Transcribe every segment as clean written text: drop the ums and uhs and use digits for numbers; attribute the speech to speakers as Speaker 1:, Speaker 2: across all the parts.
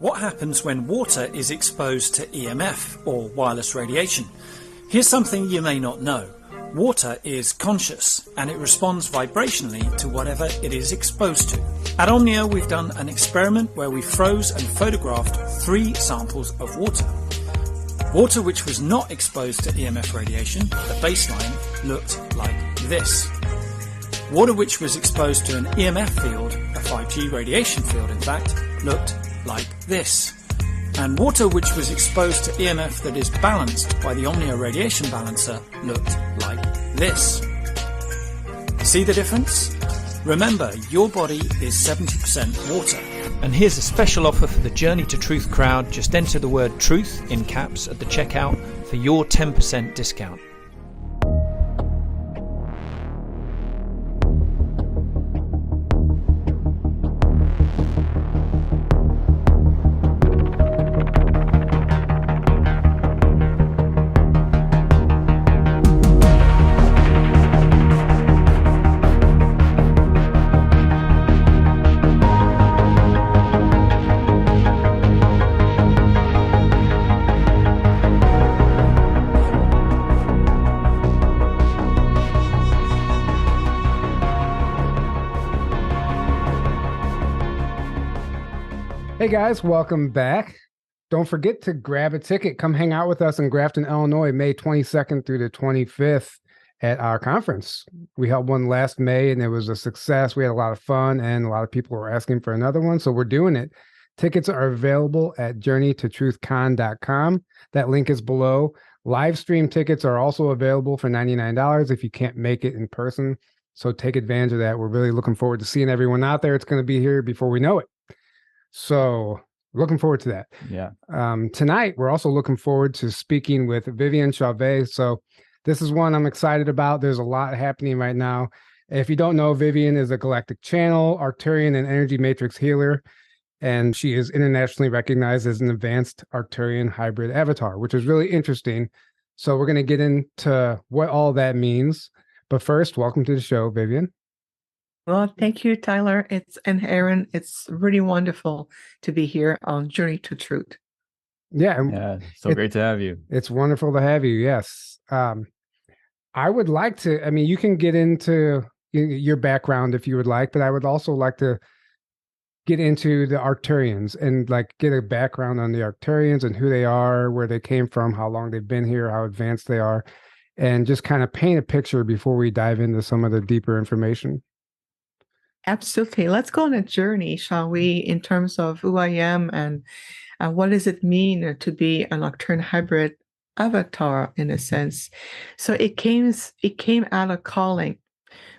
Speaker 1: What happens when water is exposed to EMF, or wireless radiation? Here's something you may not know. Water is conscious, and it responds vibrationally to whatever it is exposed to. At Omnia, we've done an experiment where we froze and photographed 3 samples of water. Water which was not exposed to EMF radiation, the baseline, looked like this. Water which was exposed to an EMF field, a 5G radiation field in fact, looked like this. And water which was exposed to EMF that is balanced by the Omnia radiation balancer looked like this. See the difference? Remember, your body is 70% water. And here's a special offer for the Journey to Truth crowd. Just enter the word truth in caps at the checkout for your 10% discount.
Speaker 2: Hey guys, welcome back. Don't forget to grab a ticket. Come hang out with us in Grafton, Illinois, May 22nd through the 25th at our conference. We held one last May and it was a success. We had a lot of fun and a lot of people were asking for another one. So we're doing it. Tickets are available at journeytotruthcon.com. That link is below. Live stream tickets are also available for $99 if you can't make it in person. So take advantage of that. We're really looking forward to seeing everyone out there. It's going to be here before we know it. So looking forward to that.
Speaker 3: Yeah.
Speaker 2: Tonight, we're also looking forward to speaking with Viviane Chauvet. So this is one I'm excited about. There's a lot happening right now. If you don't know, Viviane is a Galactic Channel, Arcturian and Energy Matrix Healer, and she is internationally recognized as an advanced Arcturian hybrid avatar, which is really interesting. So we're going to get into what all that means. But first, welcome to the show, Viviane.
Speaker 4: Well, thank you, Tyler. And Aaron, it's really wonderful to be here on Journey to Truth.
Speaker 2: Yeah.
Speaker 3: Great to have you.
Speaker 2: It's wonderful to have you. Yes. I would like to, you can get into your background if you would like, but I would also like to get into the Arcturians and get a background on the Arcturians and who they are, where they came from, how long they've been here, how advanced they are, and just kind of paint a picture before we dive into some of the deeper information.
Speaker 4: Absolutely. Let's go on a journey, shall we, in terms of who I am and what does it mean to be an Arcturian hybrid avatar, in a sense. So it came out of calling.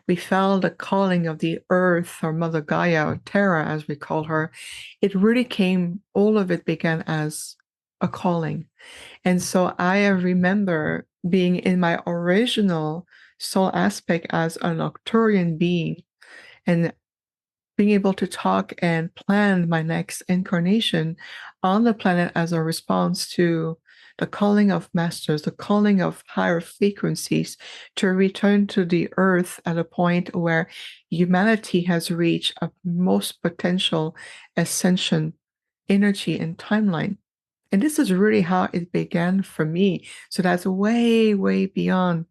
Speaker 4: We felt the calling of the earth, or Mother Gaia, or Terra, as we call her. It really all of it began as a calling. And so I remember being in my original soul aspect as an Arcturian being, and being able to talk and plan my next incarnation on the planet as a response to the calling of masters, the calling of higher frequencies to return to the earth at a point where humanity has reached a most potential ascension energy and timeline. And this is really how it began for me. So that's way, way beyond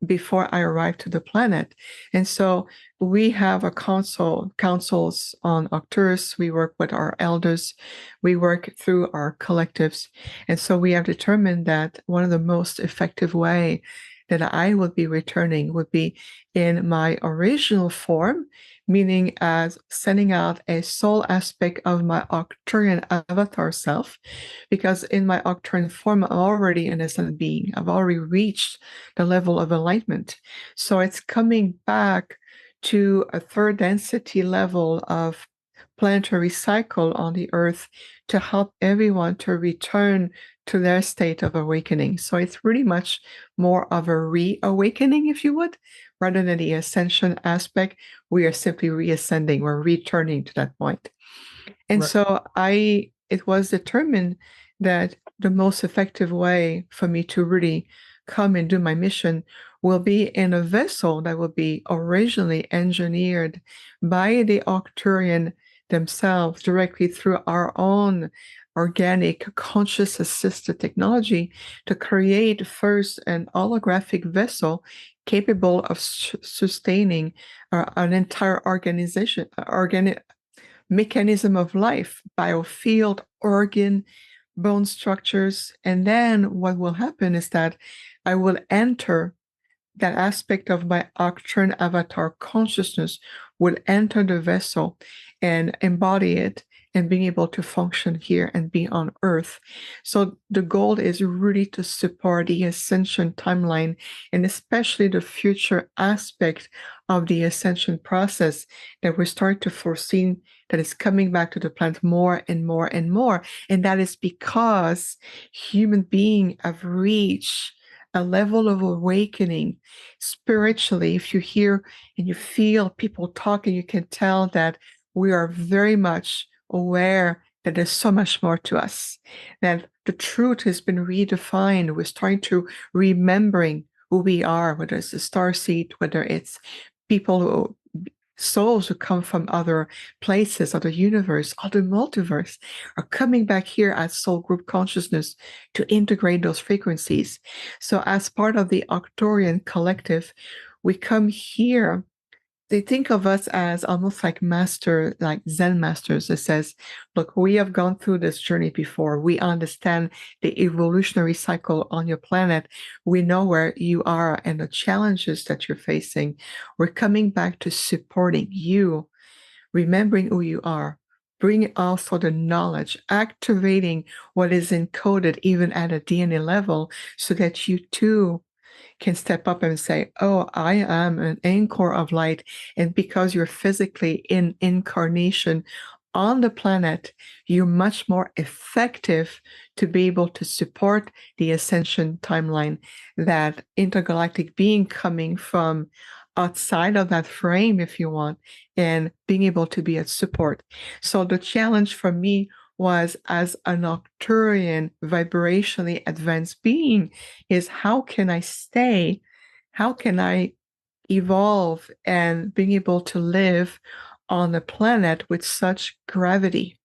Speaker 4: before I arrived to the planet. And so we have a councils on Arcturus. We work with our elders. We work through our collectives. And so we have determined that one of the most effective way that I would be returning would be in my original form, meaning as sending out a soul aspect of my Arcturian avatar self, because in my Arcturian form, I'm already an ascended being. I've already reached the level of enlightenment. So it's coming back to a third density level of planetary cycle on the earth to help everyone to return to their state of awakening. So it's really much more of a reawakening, if you would, rather than the ascension aspect. We are simply reascending. We're returning to that point. And
Speaker 2: Right.
Speaker 4: so it was determined that the most effective way for me to really come and do my mission will be in a vessel that will be originally engineered by the Arcturian themselves directly through our own organic conscious assisted technology to create first an holographic vessel capable of sustaining an entire mechanism of life, biofield, organ, bone structures. And then what will happen is that I will enter that aspect of my Arcturian avatar consciousness, will enter the vessel and embody it and being able to function here and be on Earth. So the goal is really to support the ascension timeline, and especially the future aspect of the ascension process that we start to foresee that is coming back to the planet more and more and more. And that is because human beings have reached a level of awakening spiritually. If you hear and you feel people talking, you can tell that we are very much aware that there's so much more to us, that the truth has been redefined. We're starting to remembering who we are, whether it's the starseed, whether it's people souls who come from other places, other universe, other multiverse, are coming back here as soul group consciousness to integrate those frequencies. So as part of the Arcturian collective, we come here. They think of us as almost like master, like Zen masters. It says, look, we have gone through this journey before. We understand the evolutionary cycle on your planet. We know where you are and the challenges that you're facing. We're coming back to supporting you, remembering who you are, bringing also the knowledge, activating what is encoded even at a DNA level so that you too can step up and say, oh, I am an anchor of light. And because you're physically in incarnation on the planet, you're much more effective to be able to support the ascension timeline, that intergalactic being coming from outside of that frame, if you want, and being able to be a support. So the challenge for me was, as an Arcturian vibrationally advanced being, is how can I stay, how can I evolve and being able to live on a planet with such gravity,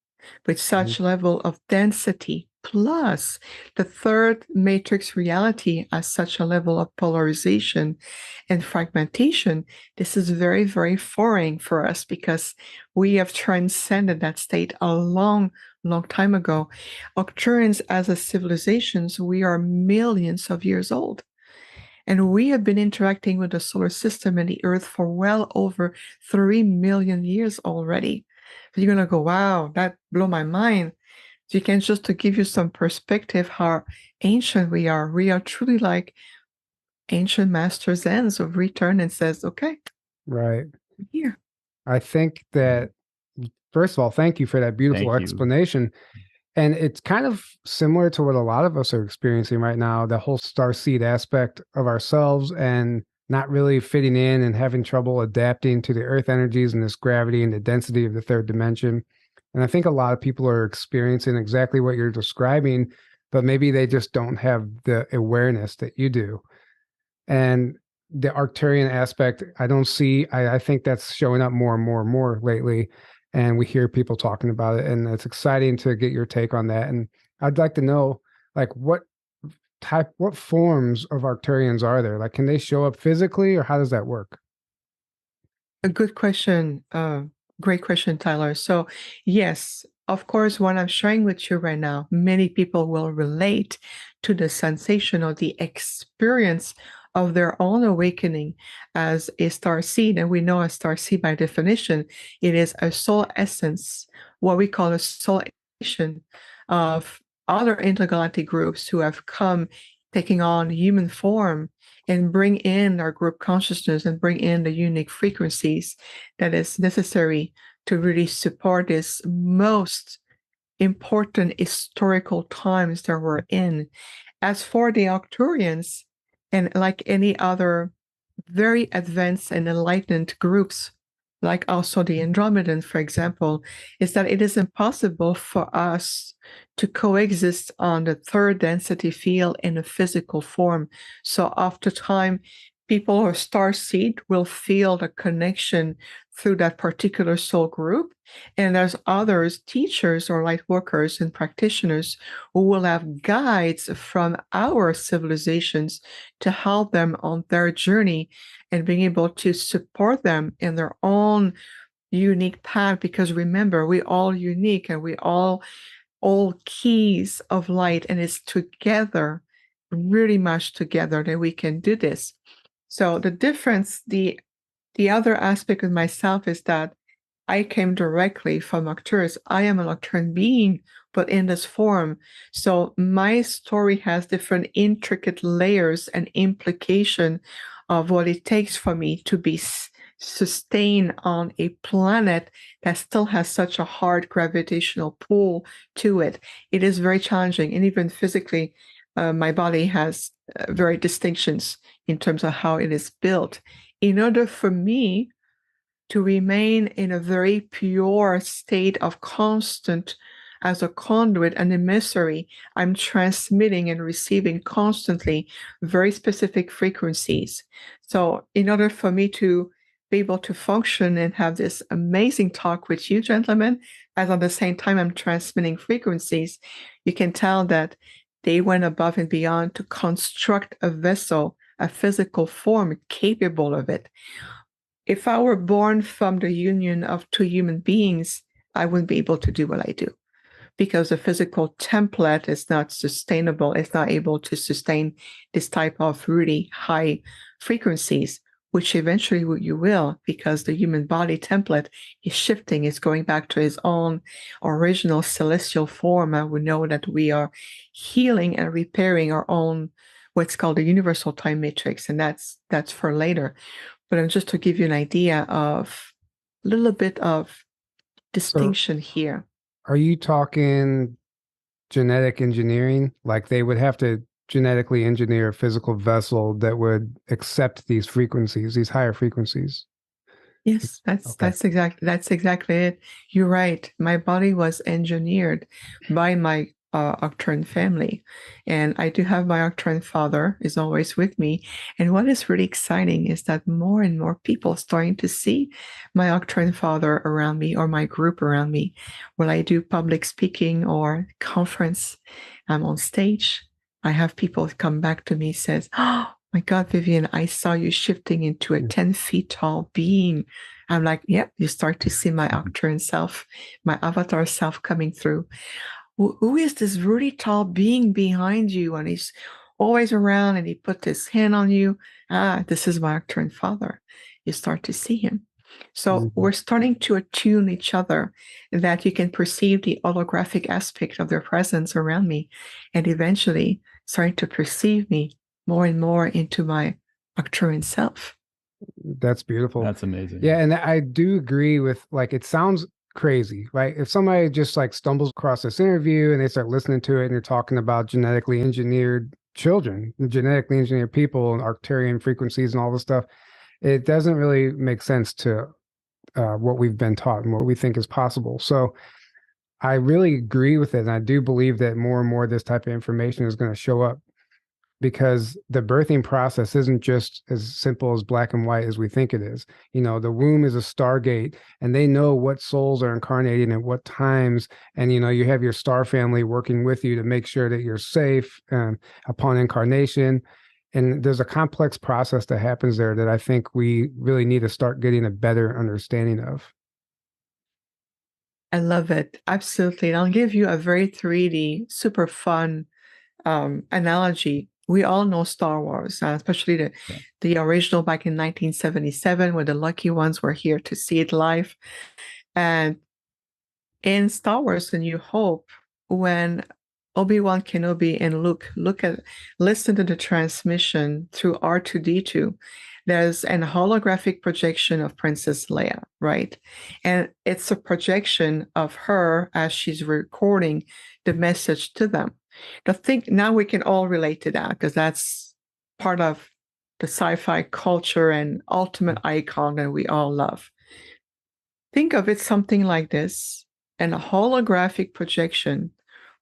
Speaker 4: with such level of density, plus the third matrix reality as such a level of polarization and fragmentation. This is very, very foreign for us because we have transcended that state a long time ago. Arcturians as a civilizations, we are millions of years old. And we have been interacting with the solar system and the Earth for well over 3 million years already. So you're going to go, wow, that blew my mind. So you can just to give you some perspective how ancient we are. We are truly like ancient master Zens who return and says, okay,
Speaker 2: Right.
Speaker 4: I'm here.
Speaker 2: I think that, first of all, thank you for that beautiful explanation. And it's kind of similar to what a lot of us are experiencing right now, the whole starseed aspect of ourselves and not really fitting in and having trouble adapting to the earth energies and this gravity and the density of the third dimension. And I think a lot of people are experiencing exactly what you're describing, but maybe they just don't have the awareness that you do. And the Arcturian aspect, I think that's showing up more and more and more lately. And we hear people talking about it, and it's exciting to get your take on that. And I'd like to know, like, what forms of Arcturians are there? Like, can they show up physically, or how does that work?
Speaker 4: A good question. Great question, Tyler. So yes, of course, what I'm sharing with you right now, many people will relate to the sensation or the experience of their own awakening as a starseed. And we know a starseed, by definition, it is a soul essence, what we call a soul essence of other intergalactic groups who have come taking on human form and bring in our group consciousness and bring in the unique frequencies that is necessary to really support this most important historical times that we're in. As for the Arcturians, and like any other very advanced and enlightened groups, like also the Andromedans, for example, is that it is impossible for us to coexist on the third density field in a physical form. So oftentimes, people or starseed will feel the connection through that particular soul group. And there's others, teachers or light workers and practitioners, who will have guides from our civilizations to help them on their journey and being able to support them in their own unique path. Because remember, we're all unique and we all keys of light, and it's together, really much together, that we can do this. So the difference, the other aspect of myself is that I came directly from Arcturus. I am an Arcturian being, but in this form. So my story has different intricate layers and implication of what it takes for me to be sustained on a planet that still has such a hard gravitational pull to it. It is very challenging, and even physically, my body has very distinctions in terms of how it is built. In order for me to remain in a very pure state of constant, as a conduit, an emissary, I'm transmitting and receiving constantly very specific frequencies. So in order for me to be able to function and have this amazing talk with you, gentlemen, as at the same time I'm transmitting frequencies, you can tell that they went above and beyond to construct a vessel, a physical form capable of it. If I were born from the union of two human beings, I wouldn't be able to do what I do, because the physical template is not sustainable. It's not able to sustain this type of really high frequencies, which eventually you will, because the human body template is shifting. It's going back to its own original celestial form. And we know that we are healing and repairing our own, what's called the universal time matrix. And that's for later. But just to give you an idea of a little bit of distinction here.
Speaker 2: Are you talking genetic engineering? Like they would have to genetically engineer a physical vessel that would accept these frequencies, these higher frequencies?
Speaker 4: Yes, that's exactly it. You're right. My body was engineered by my Arcturian family, and I do have my Arcturian father is always with me. And what is really exciting is that more and more people starting to see my Arcturian father around me, or my group around me. When I do public speaking or conference, I'm on stage, I have people come back to me, says, "Oh my God, Viviane, I saw you shifting into a 10 feet tall being." I'm like, yep, you start to see my Arcturian self, my avatar self coming through. Who is this really tall being behind you? And he's always around, and he put his hand on you. This is my Arcturian father. You start to see him. So we're starting to attune each other, that you can perceive the holographic aspect of their presence around me, and eventually starting to perceive me more and more into my Arcturian self.
Speaker 2: That's beautiful.
Speaker 3: That's amazing.
Speaker 2: Yeah, and I do agree with, like, it sounds crazy, right? If somebody just like stumbles across this interview and they start listening to it and you're talking about genetically engineered children, genetically engineered people and Arcturian frequencies and all this stuff, it doesn't really make sense to what we've been taught and what we think is possible. So I really agree with it. And I do believe that more and more this type of information is going to show up, because the birthing process isn't just as simple as black and white as we think it is. You know, the womb is a stargate, and they know what souls are incarnating at what times. And, you know, you have your star family working with you to make sure that you're safe upon incarnation. And there's a complex process that happens there that I think we really need to start getting a better understanding of.
Speaker 4: I love it. Absolutely. And I'll give you a very 3D, super fun analogy. We all know Star Wars, especially the original back in 1977, where the lucky ones were here to see it live. And in Star Wars: A New Hope, when Obi-Wan Kenobi and Luke listen to the transmission through R2-D2, there's an holographic projection of Princess Leia, right? And it's a projection of her as she's recording the message to them. Now we can all relate to that, because that's part of the sci-fi culture and ultimate icon that we all love. Think of it something like this, and a holographic projection,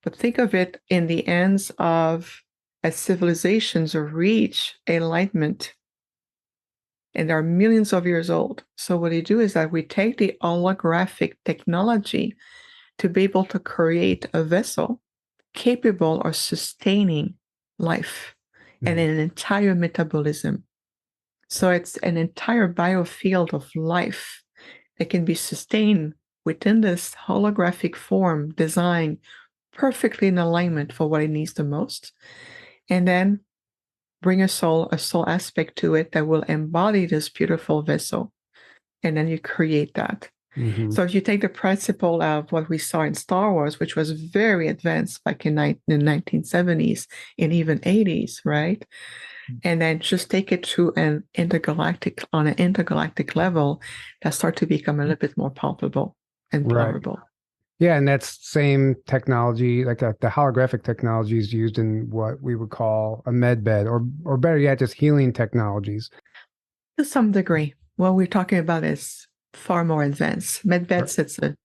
Speaker 4: but think of it in the hands of, as civilizations reach enlightenment, and they're millions of years old. So what we do is that we take the holographic technology to be able to create a vessel capable of sustaining life and an entire metabolism. So it's an entire biofield of life that can be sustained within this holographic form, designed perfectly in alignment for what it needs the most. And then bring a soul aspect to it that will embody this beautiful vessel. And then you create that.
Speaker 2: Mm-hmm.
Speaker 4: So if you take the principle of what we saw in Star Wars, which was very advanced back in the 1970s and even 80s, right? And then just take it to on an intergalactic level, that start to become a little bit more palpable and palpable.
Speaker 2: Yeah, and that's same technology, like the holographic technology is used in what we would call a med bed, or better yet, just healing technologies.
Speaker 4: To some degree, what we're talking about is far more advanced. Med beds, it's a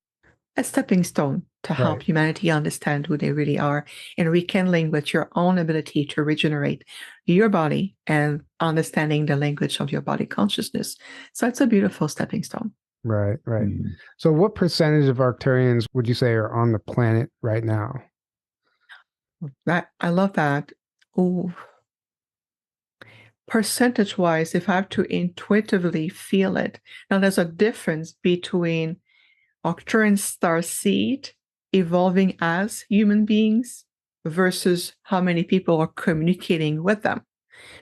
Speaker 4: stepping stone to help humanity understand who they really are, and rekindling with your own ability to regenerate your body and understanding the language of your body consciousness. So it's a beautiful stepping stone.
Speaker 2: Right. So what percentage of Arcturians would you say are on the planet right now?
Speaker 4: I love that. Ooh. Percentage-wise, if I have to intuitively feel it. Now, there's a difference between Arcturian starseed evolving as human beings versus how many people are communicating with them.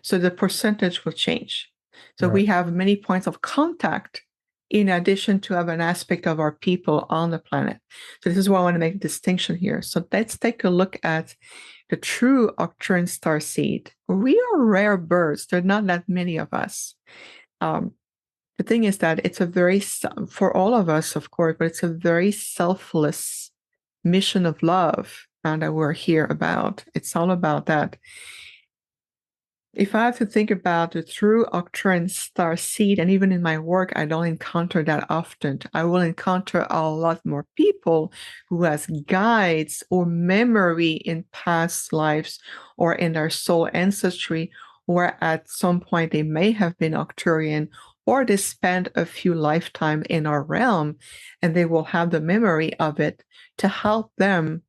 Speaker 4: So the percentage will change. So we have many points of contact in addition to have an aspect of our people on the planet. So this is why I want to make a distinction here. So let's take a look at the true Arcturian starseed. We are rare birds. There are not that many of us. The thing is that it's a very, for all of us, of course, but it's a very selfless mission of love that we're here about. It's all about that. If I have to think about the true Arcturian starseed, and even in my work, I don't encounter that often. I will encounter a lot more people who has guides or memory in past lives or in their soul ancestry, or at some point they may have been Arcturian, or they spent a few lifetimes in our realm, and they will have the memory of it to help them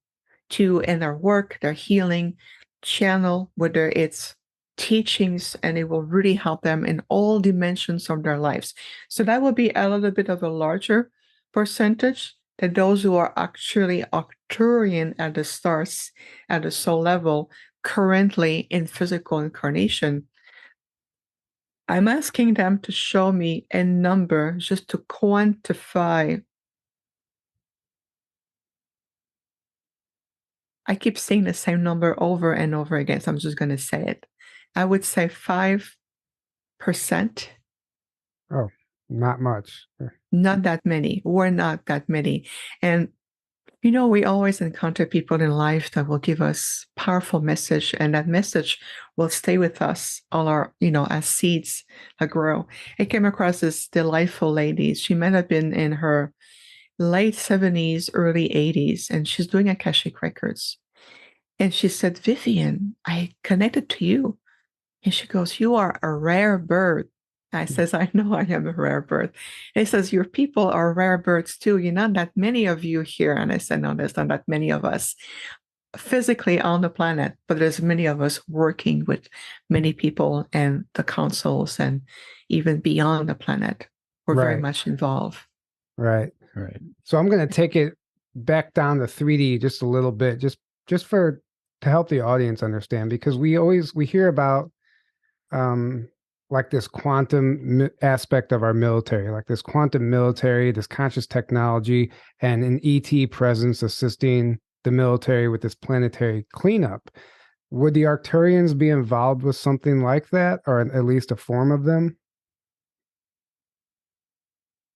Speaker 4: to, in their work, their healing, channel, whether it's teachings, and it will really help them in all dimensions of their lives. So that will be a little bit of a larger percentage than those who are actually Arcturian at the stars, at the soul level, currently in physical incarnation. I'm asking them to show me a number just to quantify. I keep saying the same number over and over again, so I'm just going to say it. I would say 5%.
Speaker 2: Oh, not much.
Speaker 4: Not that many. We're not that many. And, we always encounter people in life that will give us powerful message, and that message will stay with us all our, as seeds that grow. I came across this delightful lady. She might have been in her late 70s, early 80s, and she's doing Akashic Records. And she said, Viviane, I connected to you. And she goes, you are a rare bird. I says, I know I am a rare bird. And he says, your people are rare birds too. You're not that many of you here. And I said, no, there's not that many of us physically on the planet, but there's many of us working with many people and the councils and even beyond the planet. We're very much involved.
Speaker 2: Right. So I'm going to take it back down to 3D just a little bit, just to help the audience understand, because we hear about like this quantum aspect of our military, like this quantum military, this conscious technology, and an ET presence assisting the military with this planetary cleanup. Would the Arcturians be involved with something like that, or at least a form of them?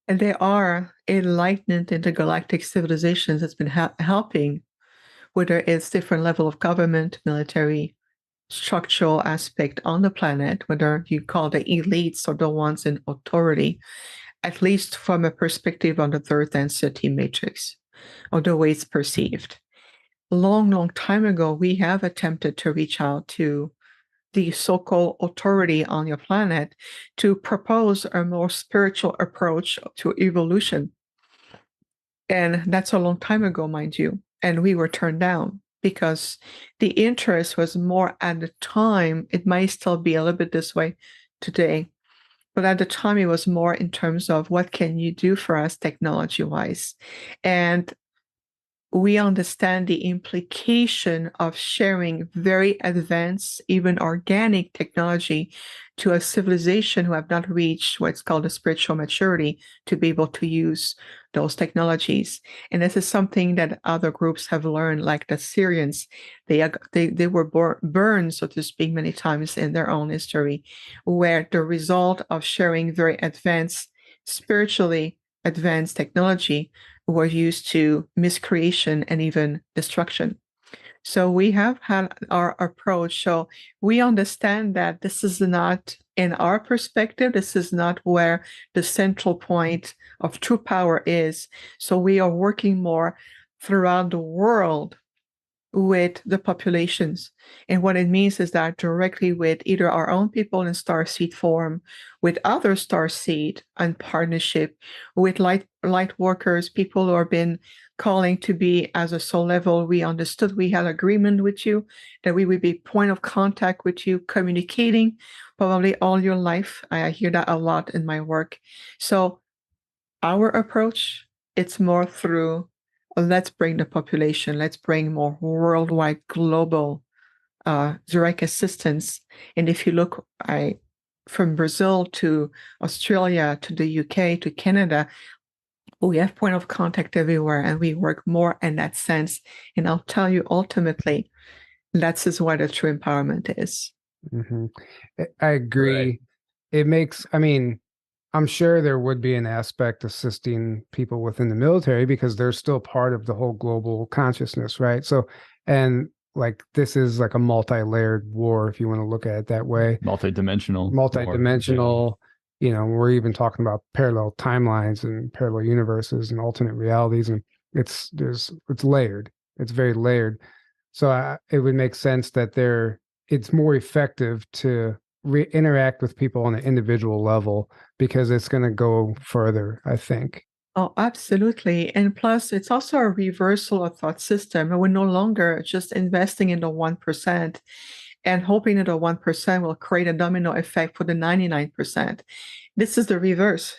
Speaker 4: And they are enlightened intergalactic civilizations that's been helping, whether it's different level of government, military, structural aspect on the planet, whether you call the elites or the ones in authority, at least from a perspective on the third density matrix, or the way it's perceived. Long time ago, we have attempted to reach out to the so-called authority on your planet to propose a more spiritual approach to evolution. And that's a long time ago, mind you. And we were turned down because the interest was more at the time. It might still be a little bit this way today, but at the time it was more in terms of what can you do for us technology-wise. And we understand the implication of sharing very advanced, even organic technology to a civilization who have not reached what's called a spiritual maturity to be able to use those technologies. And this is something that other groups have learned, like the Sirians. They were burned, so to speak, many times in their own history, where the result of sharing very advanced, spiritually advanced technology were used to miscreation and even destruction. So we have had our approach. So we understand that this is not, in our perspective, this is not where the central point of true power is. So we are working more throughout the world with the populations. And what it means is that directly with either our own people in starseed form, with other starseed and partnership, with light workers, people who have been calling to be as a soul level. We understood we had agreement with you, that we would be point of contact with you, communicating probably all your life. I hear that a lot in my work. So our approach, it's more through let's bring the population, let's bring more worldwide, global direct assistance. And if you look from Brazil to Australia to the UK to Canada, we have point of contact everywhere, and we work more in that sense. And I'll tell you, ultimately, that's is what a true empowerment is.
Speaker 2: Mm-hmm. I agree. Right. It makes, I mean, I'm sure there would be an aspect assisting people within the military because they're still part of the whole global consciousness, right? So, and like this is like a multi-layered war, if you want to look at it that way.
Speaker 3: Multi-dimensional.
Speaker 2: You know, we're even talking about parallel timelines and parallel universes and alternate realities, and it's layered. It's very layered. So it would make sense that it's more effective to interact with people on an individual level because it's going to go further, I think.
Speaker 4: Oh, absolutely. And plus, it's also a reversal of thought system. And we're no longer just investing in the 1% and hoping that the 1% will create a domino effect for the 99%. This is the reverse.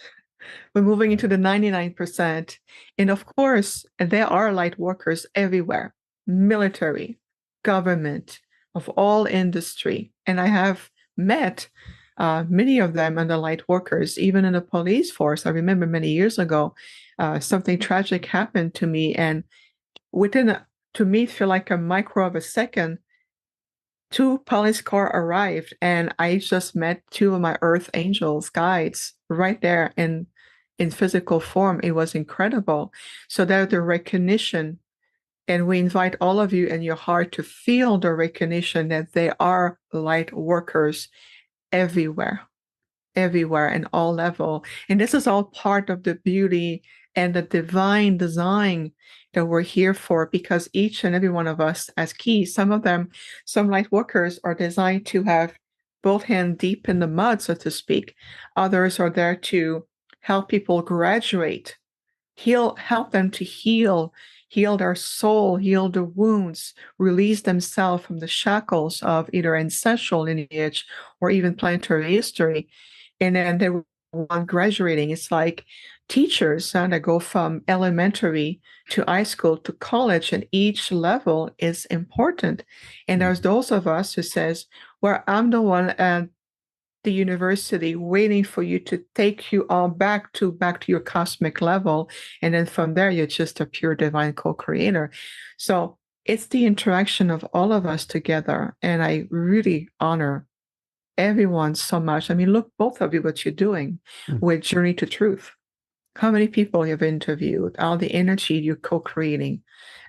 Speaker 4: We're moving into the 99%. And of course, there are light workers everywhere, military, government, of all industry. And I have met many of them and the light workers, even in the police force. I remember many years ago, something tragic happened to me. And to me, it felt like a micro of a second, 2 police cars arrived, and I just met 2 of my earth angels, guides, right there in physical form. It was incredible. So there's the recognition, and we invite all of you in your heart to feel the recognition that they are light workers everywhere in all level. And this is all part of the beauty and the divine design that we're here for, because each and every one of us as keys, some light workers are designed to have both hands deep in the mud, so to speak. Others are there to help people graduate, help them to heal their soul, heal the wounds, release themselves from the shackles of either ancestral lineage or even planetary history. And then they want graduating. It's like teachers that go from elementary to high school to college, and each level is important. And there's those of us who says, well, I'm the one at the university waiting for you to take you all back to your cosmic level. And then from there, you're just a pure divine co-creator. So it's the interaction of all of us together. And I really honor everyone so much. I mean, look, both of you, what you're doing with Journey to Truth. How many people you've interviewed, all the energy you're co-creating.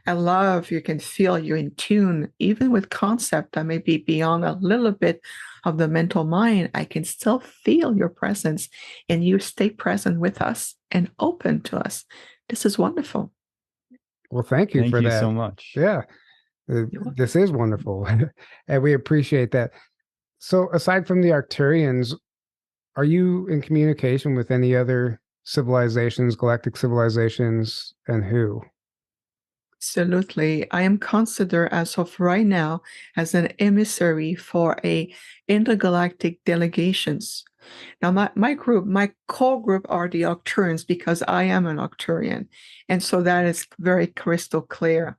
Speaker 4: I love you can feel you're in tune, even with concept that may be beyond a little bit of the mental mind. I can still feel your presence, and you stay present with us and open to us. This is wonderful.
Speaker 2: Well, thank you for that.
Speaker 3: Thank you so much.
Speaker 2: Yeah, this is wonderful. And we appreciate that. So aside from the Arcturians, are you in communication with any other civilizations, galactic civilizations, and who?
Speaker 4: Absolutely. I am considered as of right now as an emissary for a intergalactic delegations. Now, my group, my core group are the Arcturians because I am an Arcturian. And so that is very crystal clear.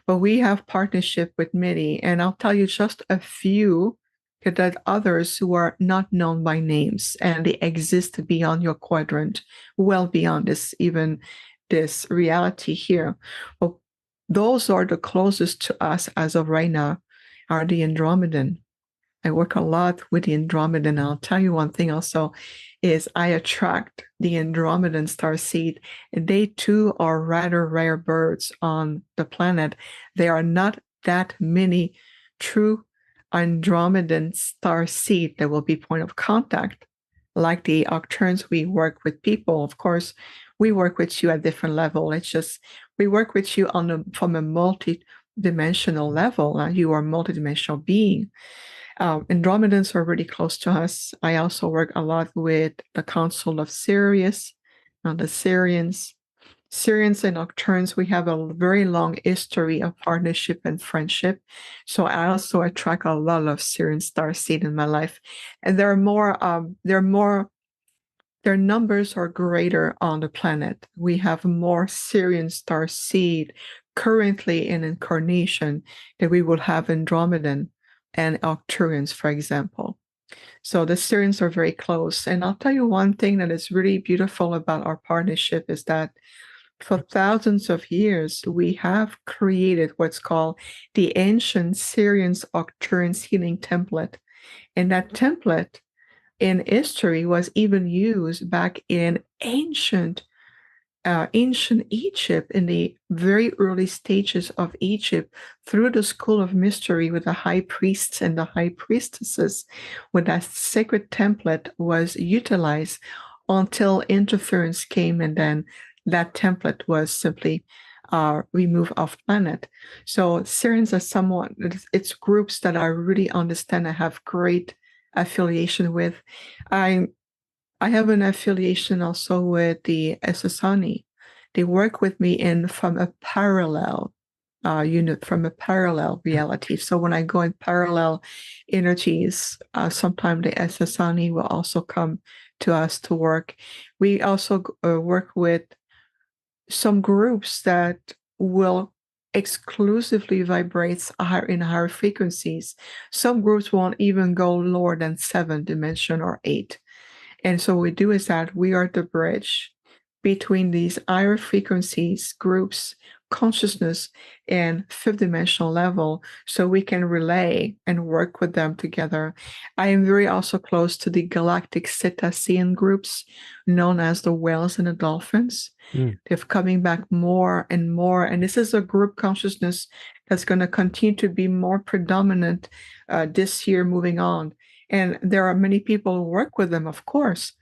Speaker 4: But we have partnership with many, and I'll tell you just a few that others who are not known by names and they exist beyond your quadrant, well beyond this reality here. But those are the closest to us as of right now are the Andromedan. I work a lot with the Andromedan. I'll tell you one thing also is I attract the Andromedan starseed. They too are rather rare birds on the planet. There are not that many true Andromedan starseed that will be point of contact. Like the Arcturians, we work with people. Of course, we work with you at different level. It's just we work with you from a multi-dimensional level. You are a multi-dimensional being. Andromedans are really close to us. I also work a lot with the Council of Sirius, the Sirians. Sirians and Arcturians, we have a very long history of partnership and friendship. So I also attract a lot of Sirian starseed in my life. And their numbers are greater on the planet. We have more Sirian starseed currently in incarnation than we will have Andromedan and Arcturians, for example. So the Sirians are very close. And I'll tell you one thing that is really beautiful about our partnership is that for thousands of years, we have created what's called the ancient Sirians Arcturian healing template. And that template in history was even used back in ancient Egypt, in the very early stages of Egypt, through the school of mystery with the high priests and the high priestesses, when that sacred template was utilized until interference came, and then that template was simply removed off planet. So Sirians are somewhat, it's groups that I really understand and have great affiliation with. I have an affiliation also with the Essassani. They work with me from a parallel unit, from a parallel reality. So when I go in parallel energies, sometimes the Essassani will also come to us to work. We also work with some groups that will exclusively vibrate in higher frequencies. Some groups won't even go lower than 7 dimension or 8. And so what we do is that we are the bridge between these higher frequencies, groups, consciousness, and fifth dimensional level, so we can relay and work with them together. I am very also close to the galactic cetacean groups, known as the whales and the dolphins. They're coming back more and more. And this is a group consciousness that's going to continue to be more predominant this year moving on. And there are many people who work with them, of course,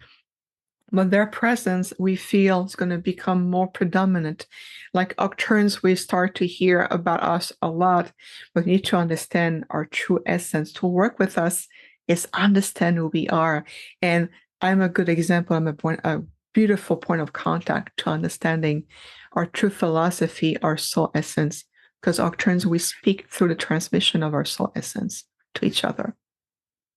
Speaker 4: but their presence, we feel, is going to become more predominant. Like Arcturians, we start to hear about us a lot, but we need to understand our true essence. To work with us is understand who we are. And I'm a good example. I'm a beautiful point of contact to understanding our true philosophy, our soul essence, because Arcturians, we speak through the transmission of our soul essence to each other.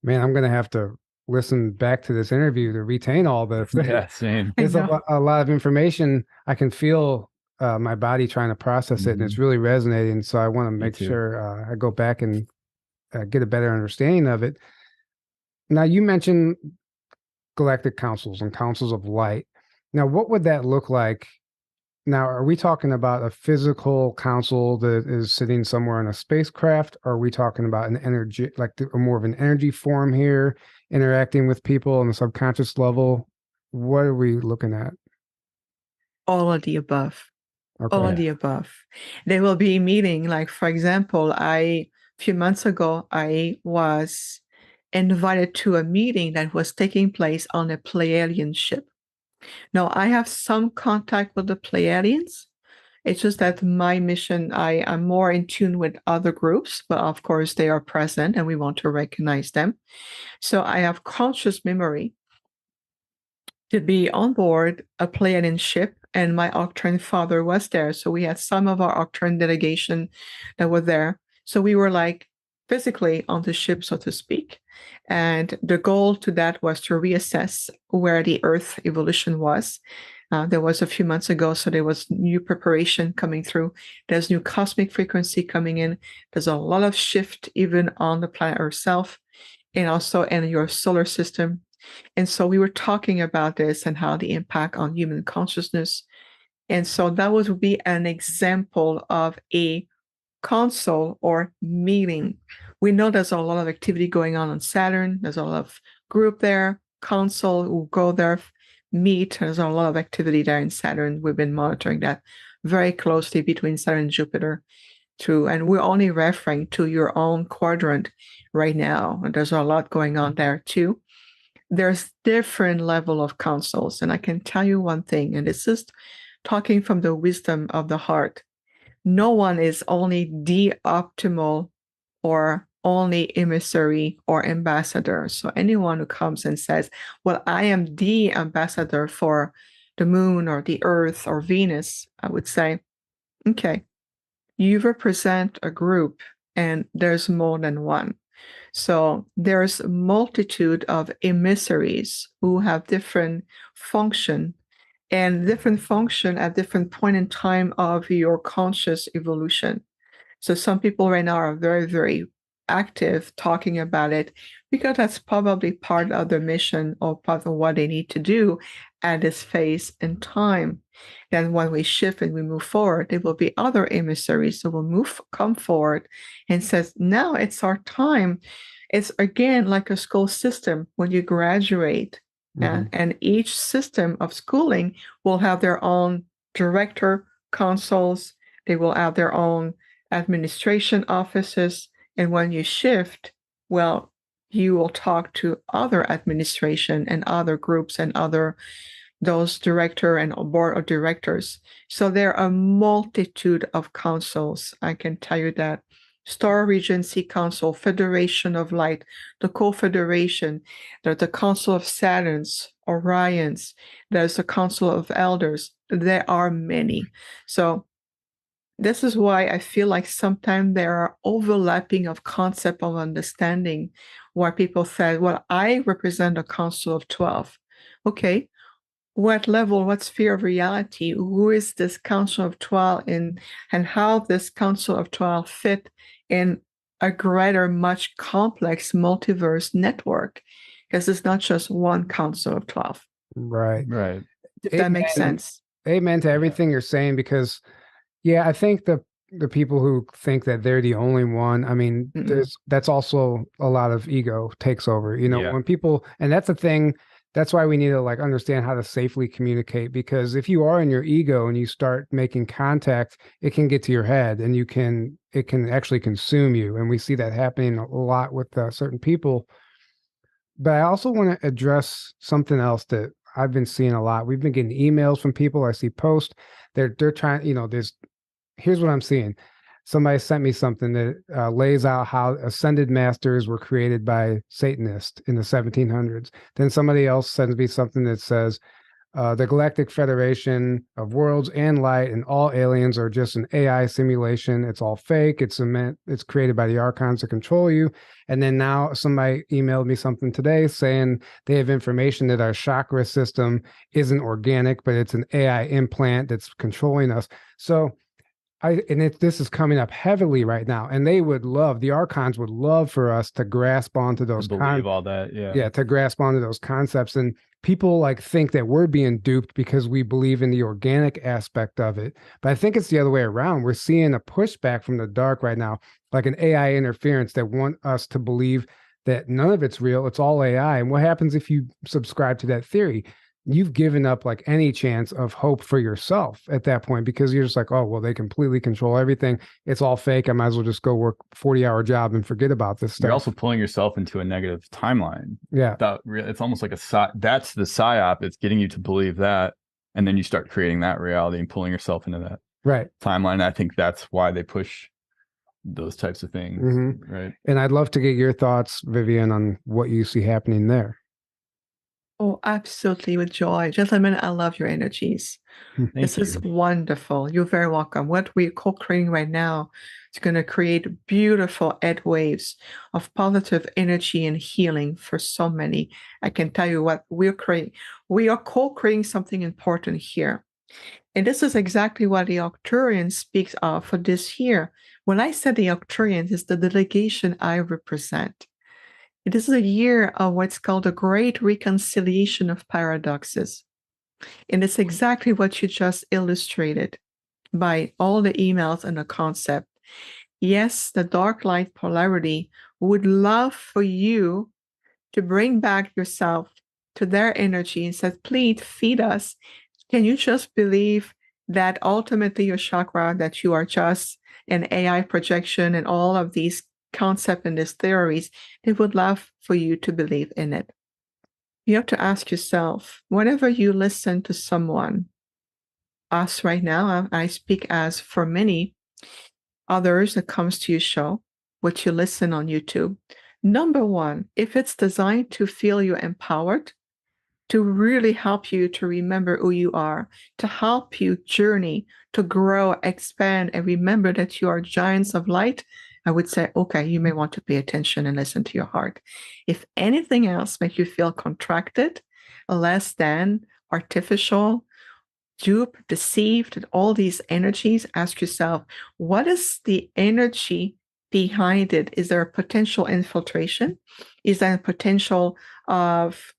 Speaker 2: Man, I'm going to have to listen back to this interview to retain all this.
Speaker 3: Yeah, same.
Speaker 2: There's a lot of information. I can feel my body trying to process it, and it's really resonating. So I want to make sure I go back and get a better understanding of it. Now, you mentioned galactic councils and councils of light. Now, what would that look like? Now, are we talking about a physical council that is sitting somewhere in a spacecraft? Or are we talking about an energy, like more of an energy form here, interacting with people on the subconscious level? What are we looking at?
Speaker 4: All of the above.
Speaker 2: Okay.
Speaker 4: All of the above. They will be meeting, like, for example, a few months ago, I was invited to a meeting that was taking place on a Pleiadian ship. Now, I have some contact with the Pleiadians, It's just that my mission, I am more in tune with other groups, but of course they are present and we want to recognize them. So I have conscious memory to be on board a Pleiadian ship, and my Arcturian father was there. So we had some of our Arcturian delegation that were there. So we were like physically on the ship, so to speak. And the goal to that was to reassess where the Earth evolution was. There was a few months ago, so there was new preparation coming through. There's new cosmic frequency coming in. There's a lot of shift even on the planet herself, and also in your solar system. And so we were talking about this and how the impact on human consciousness. And so that would be an example of a console or meeting. We know there's a lot of activity going on Saturn. There's a lot of group there, console who go there, meet. There's a lot of activity there in Saturn. We've been monitoring that very closely between Saturn and Jupiter too. And we're only referring to your own quadrant right now. And there's a lot going on there too. There's different level of consoles. And I can tell you one thing, and this is talking from the wisdom of the heart. No one is only the optimal or only emissary or ambassador. So anyone who comes and says, well, I am the ambassador for the moon or the earth or Venus, I would say, okay, you represent a group and there's more than one. So there's a multitude of emissaries who have different function and different function at different point in time of your conscious evolution. So some people right now are very, very active talking about it because that's probably part of their mission or part of what they need to do at this phase in time. Then when we shift and we move forward, there will be other emissaries that will come forward and says, now it's our time. It's again like a school system when you graduate. And each system of schooling will have their own director, consuls. They will have their own administration offices. And when you shift, well, you will talk to other administration and other groups and those director and board of directors. So there are a multitude of councils. I can tell you that. Star Regency Council, Federation of Light, the Co-Federation, there's the Council of Saturns, Orions, there's the Council of Elders. There are many. So this is why I feel like sometimes there are overlapping of concept of understanding where people say, well, I represent a Council of 12. Okay, what level, what sphere of reality, who is this Council of 12 in, and how this Council of 12 fit in a greater, much complex multiverse network, because it's not just one Council of 12.
Speaker 2: Right.
Speaker 4: If that makes sense.
Speaker 2: Amen to everything you're saying, because I think the people who think that they're the only one, I mean, that's also a lot of ego takes over, when people, and that's the thing. That's why we need to understand how to safely communicate, because if you are in your ego and you start making contact, it can get to your head and it can actually consume you. And we see that happening a lot with certain people. But I also want to address something else that I've been seeing a lot. We've been getting emails from people. I see posts. They're trying, here's what I'm seeing. Somebody sent me something that lays out how ascended masters were created by Satanists in the 1700s. Then somebody else sends me something that says the Galactic Federation of Worlds and Light and all aliens are just an AI simulation. It's all fake. It's created by the Archons to control you. And then now somebody emailed me something today saying they have information that our chakra system isn't organic, but it's an AI implant that's controlling us. So this is coming up heavily right now, and the Archons would love for us to grasp onto those,
Speaker 3: all that,
Speaker 2: to grasp onto those concepts. And people think that we're being duped because we believe in the organic aspect of it. But I think it's the other way around. We're seeing a pushback from the dark right now, like an AI interference that want us to believe that none of it's real. It's all AI. And what happens if you subscribe to that theory? You've given up any chance of hope for yourself at that point, because you're just oh, well, they completely control everything. It's all fake. I might as well just go work 40-hour job and forget about this stuff.
Speaker 3: You're also pulling yourself into a negative timeline.
Speaker 2: Yeah.
Speaker 3: It's almost like that's the psyop. It's getting you to believe that. And then you start creating that reality and pulling yourself into that.
Speaker 2: Right.
Speaker 3: timeline. I think that's why they push those types of things. Right.
Speaker 2: And I'd love to get your thoughts, Viviane, on what you see happening there.
Speaker 4: Oh, absolutely, with joy. Gentlemen, I love your energies. This is wonderful. You're very welcome. What we're co-creating right now is going to create beautiful ed waves of positive energy and healing for so many. I can tell you what we're creating. We are co-creating something important here. And this is exactly what the Arcturians speaks of for this year. When I said the Arcturians is the delegation I represent. It is a year of what's called a great reconciliation of paradoxes. And it's exactly what you just illustrated by all the emails and the concept. Yes, the dark light polarity would love for you to bring back yourself to their energy and said, please feed us. Can you just believe that ultimately your chakra, that you are just an AI projection and all of these concepts and these theories, they would love for you to believe in it. You have to ask yourself, whenever you listen to someone, us right now, I speak as for many others that comes to your show, which you listen on YouTube. Number one, if it's designed to feel you empowered, to really help you to remember who you are, to help you journey, to grow, expand, and remember that you are giants of light, I would say, okay, you may want to pay attention and listen to your heart. If anything else makes you feel contracted, less than, artificial, dupe, deceived, all these energies, ask yourself, what is the energy behind it? Is there a potential infiltration? Is there a potential of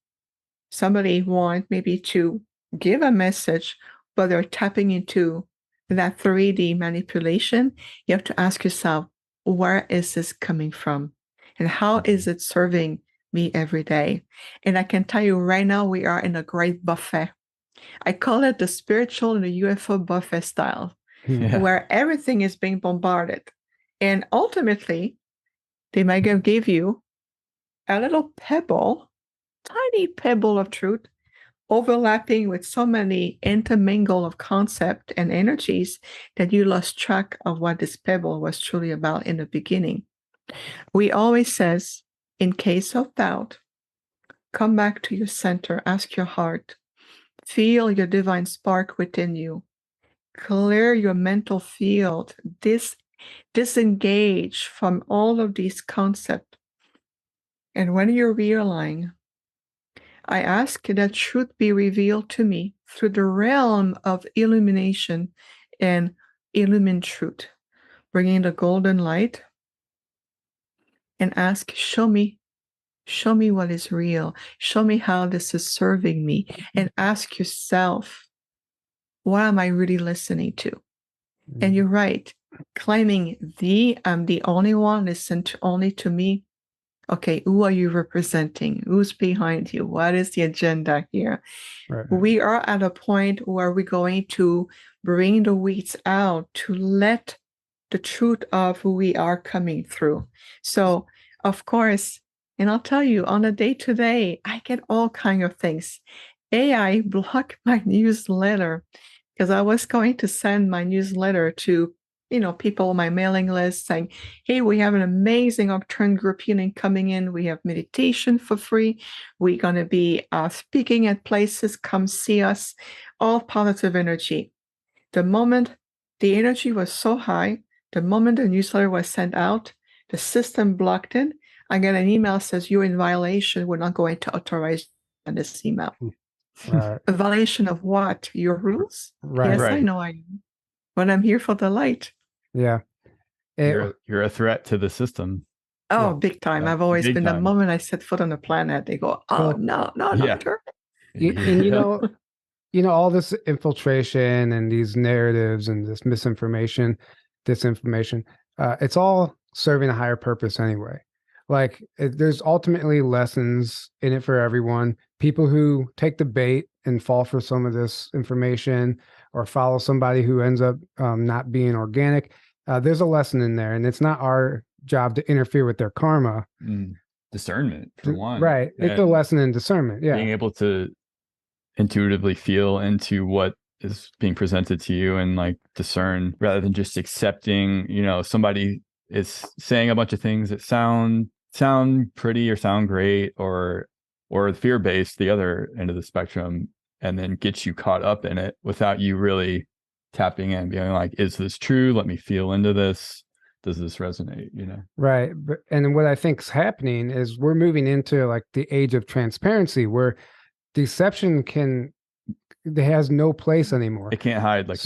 Speaker 4: somebody want maybe to give a message, but they're tapping into that 3D manipulation? You have to ask yourself, where is this coming from? And how is it serving me every day? And I can tell you right now, we are in a great buffet. I call it the spiritual and the UFO buffet style, where everything is being bombarded. And ultimately, they might give you a little pebble, tiny pebble of truth, overlapping with so many intermingle of concept and energies that you lost track of what this pebble was truly about in the beginning. We always says, in case of doubt, come back to your center, ask your heart, feel your divine spark within you, clear your mental field, disengage from all of these concepts. And when you're realigning, I ask that truth be revealed to me through the realm of illumination and illumine truth, bringing the golden light and ask, show me what is real. Show me how this is serving me. And ask yourself, what am I really listening to? And you're right, claiming I'm the only one, listen only to me. Okay, who are you representing? Who's behind you? What is the agenda here? Right. We are at a point where we're going to bring the weeds out to let the truth of who we are coming through. So, of course, and I'll tell you, on a day-to-day, I get all kinds of things. AI blocked my newsletter because I was going to send my newsletter to people on my mailing list saying, hey, we have an amazing Arcturian group healing coming in. We have meditation for free. We're going to be speaking at places. Come see us. All positive energy. The moment the energy was so high, the moment the newsletter was sent out, the system blocked it. I get an email that says, you're in violation. We're not going to authorize this email. Right. A violation of what? Your rules? Right. Yes, right. I know I am. But I'm here for the light.
Speaker 2: Yeah.
Speaker 3: You're a threat to the system.
Speaker 4: Oh, big time. I've always been time. The moment I set foot on the planet, they go, oh, no,
Speaker 2: and all this infiltration and these narratives and this misinformation, disinformation, it's all serving a higher purpose anyway. Like there's ultimately lessons in it for everyone. People who take the bait and fall for some of this information or follow somebody who ends up not being organic. There's a lesson in there, and it's not our job to interfere with their karma.
Speaker 3: Discernment, for one.
Speaker 2: Right. It's a lesson in discernment. Yeah.
Speaker 3: Being able to intuitively feel into what is being presented to you, and like discern rather than just accepting, somebody is saying a bunch of things that sound pretty or sound great, or fear-based, the other end of the spectrum, and then gets you caught up in it without you really tapping in, being like, is this true? Let me feel into this. Does this resonate?
Speaker 2: Right. And what I think is happening is we're moving into like the age of transparency, where deception has no place anymore.
Speaker 3: It can't hide like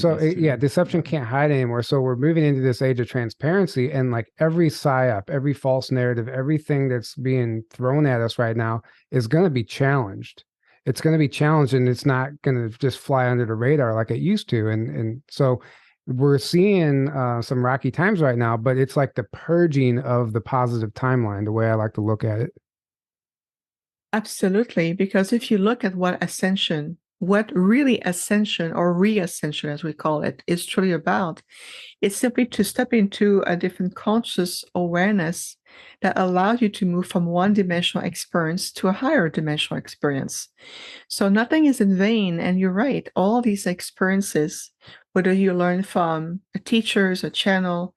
Speaker 2: deception can't hide anymore. So we're moving into this age of transparency, and like every psyop, every false narrative, everything that's being thrown at us right now is going to be challenged. It's going to be challenged, and it's not going to just fly under the radar like it used to. And so we're seeing some rocky times right now, but it's like the purging of the positive timeline, the way I like to look at it.
Speaker 4: Absolutely. Because if you look at what really ascension or reascension, as we call it, is truly about, it's simply to step into a different conscious awareness that allows you to move from one dimensional experience to a higher dimensional experience. So nothing is in vain. And you're right, all these experiences, whether you learn from teachers, a channel,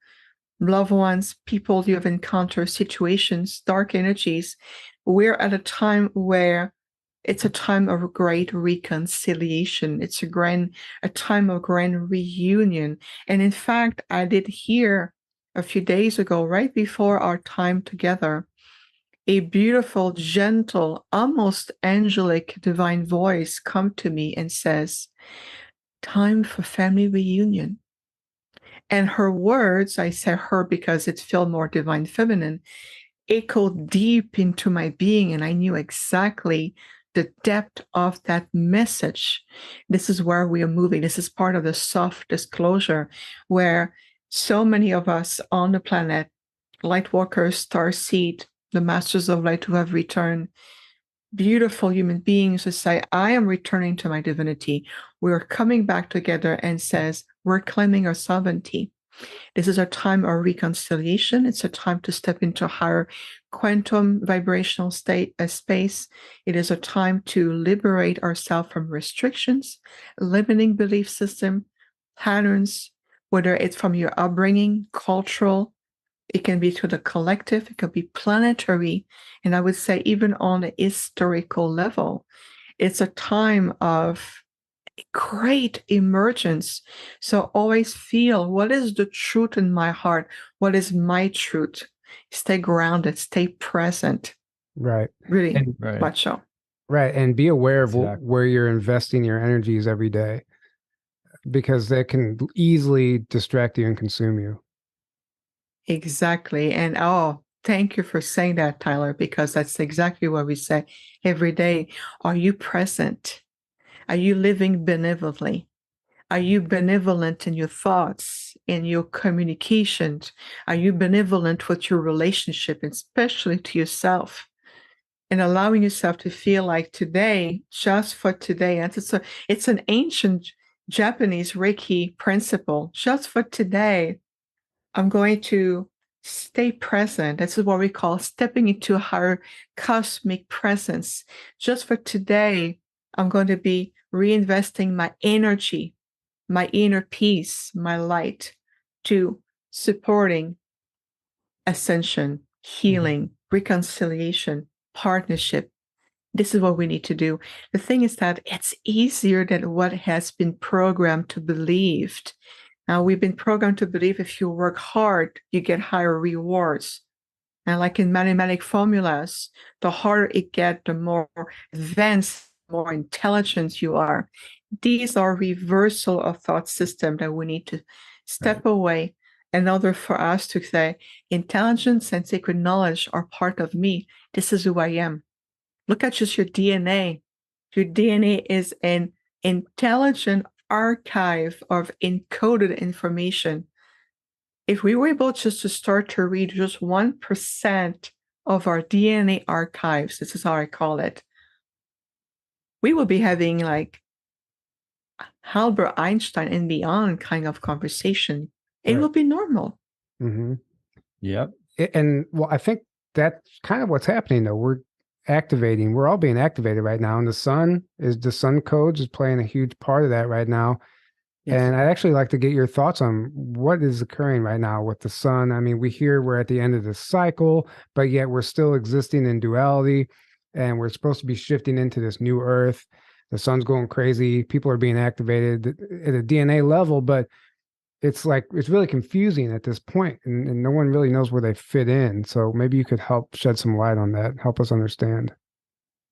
Speaker 4: loved ones, people you have encountered, situations, dark energies, we're at a time where it's a time of great reconciliation. It's a time of grand reunion. And in fact, I did hear a few days ago, right before our time together, a beautiful, gentle, almost angelic divine voice come to me and says, time for family reunion. And her words, I say her because it felt more divine feminine, echoed deep into my being, and I knew exactly the depth of that message. This is where we are moving. This is part of the soft disclosure, where so many of us on the planet, Lightwalkers, Starseed, the Masters of Light who have returned, beautiful human beings who say, I am returning to my divinity. We're coming back together, and says, we're claiming our sovereignty. This is a time of reconciliation. It's a time to step into a higher quantum vibrational space. It is a time to liberate ourselves from restrictions, limiting belief system, patterns, whether it's from your upbringing, cultural, it can be to the collective, it could be planetary, and I would say even on a historical level. It's a time of great emergence. So always feel, what is the truth in my heart? What is my truth? Stay grounded, stay present.
Speaker 2: Right.
Speaker 4: Really much so.
Speaker 2: Right. And be aware of where you're investing your energies every day, because that can easily distract you and consume you.
Speaker 4: Exactly. And thank you for saying that, Tyler, because that's exactly what we say every day. Are you present? Are you living benevolently? Are you benevolent in your thoughts, in your communications? Are you benevolent with your relationship, especially to yourself? And allowing yourself to feel like today, just for today, and it's an ancient Japanese Reiki principle. Just for today, I'm going to stay present. This is what we call stepping into a higher cosmic presence. Just for today, I'm going to be reinvesting my energy, my inner peace, my light, to supporting ascension, healing, reconciliation, partnership. This is what we need to do. The thing is that it's easier than what has been programmed to believe. Now, we've been programmed to believe if you work hard, you get higher rewards. And like in mathematic formulas, the harder it gets, the more advanced, more intelligent you are. These are reversal of thought system that we need to step away in order for us to say, intelligence and sacred knowledge are part of me. This is who I am. Look at just your DNA. Your DNA is an intelligent archive of encoded information. If we were able just to start to read just 1% of our DNA archives, this is how I call it, we will be having like Albert Einstein and beyond kind of conversation. It will be normal.
Speaker 2: Mm-hmm.
Speaker 3: Yep.
Speaker 2: And well, I think that's kind of what's happening though. activating. We're all being activated right now. And the sun codes is playing a huge part of that right now.
Speaker 4: Yes.
Speaker 2: And I'd actually like to get your thoughts on what is occurring right now with the sun. I mean, we hear we're at the end of the cycle, but yet we're still existing in duality, and we're supposed to be shifting into this new earth. The sun's going crazy. People are being activated at a DNA level, but it's really confusing at this point, and no one really knows where they fit in. So maybe you could help shed some light on that, help us understand.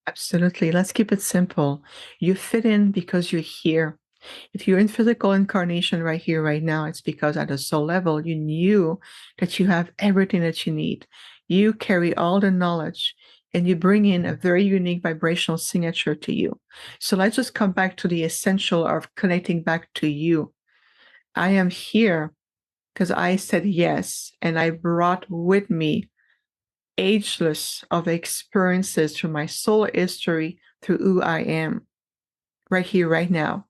Speaker 4: Absolutely. Let's keep it simple. You fit in because you're here. If you're in physical incarnation right here, right now, it's because at a soul level, you knew that you have everything that you need. You carry all the knowledge, and you bring in a very unique vibrational signature to you. So let's just come back to the essential of connecting back to you. I am here because I said yes, and I brought with me ageless of experiences through my soul history, through who I am, right here, right now.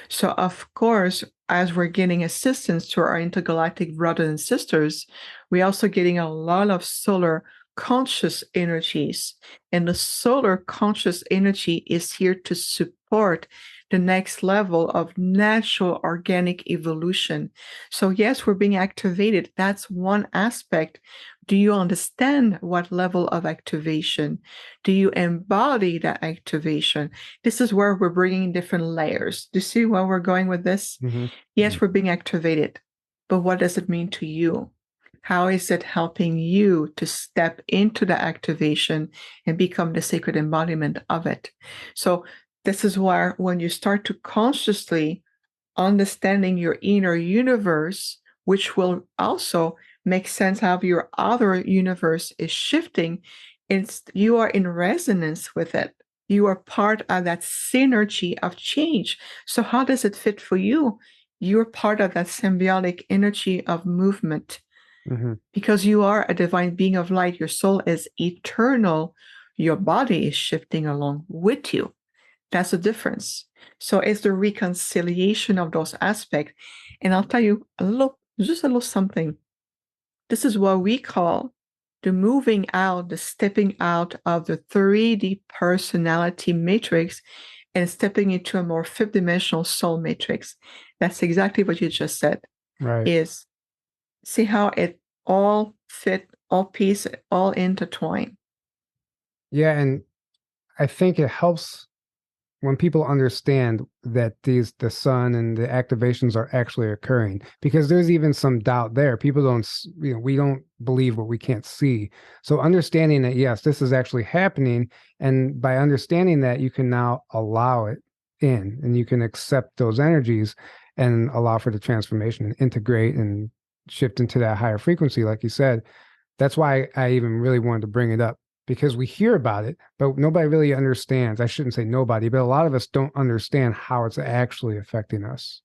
Speaker 4: So, of course, as we're getting assistance to our intergalactic brothers and sisters, we're also getting a lot of solar conscious energies. And the solar conscious energy is here to support the next level of natural organic evolution. So, yes, we're being activated. That's one aspect. Do you understand what level of activation? Do you embody that activation? This is where we're bringing different layers. Do you see where we're going with this?
Speaker 2: Mm-hmm.
Speaker 4: Yes, we're being activated, but what does it mean to you? How is it helping you to step into the activation and become the sacred embodiment of it? So this is where when you start to consciously understanding your inner universe, which will also make sense how your outer universe is shifting, you are in resonance with it. You are part of that synergy of change. So how does it fit for you? You're part of that symbiotic energy of movement.
Speaker 2: Mm-hmm.
Speaker 4: Because you are a divine being of light. Your soul is eternal. Your body is shifting along with you. That's the difference. So it's the reconciliation of those aspects. And I'll tell you just a little something. This is what we call the moving out, the stepping out of the 3D personality matrix and stepping into a more fifth dimensional soul matrix. That's exactly what you just said.
Speaker 2: Right.
Speaker 4: Is see how it all fit, all piece, all intertwine.
Speaker 2: Yeah, and I think it helps when people understand that the sun and the activations are actually occurring, because there's even some doubt there. People we don't believe what we can't see. So understanding that, yes, this is actually happening. And by understanding that, you can now allow it in, and you can accept those energies and allow for the transformation and integrate and shift into that higher frequency, like you said. That's why I even really wanted to bring it up, because we hear about it, but nobody really understands. I shouldn't say nobody, but a lot of us don't understand how it's actually affecting us.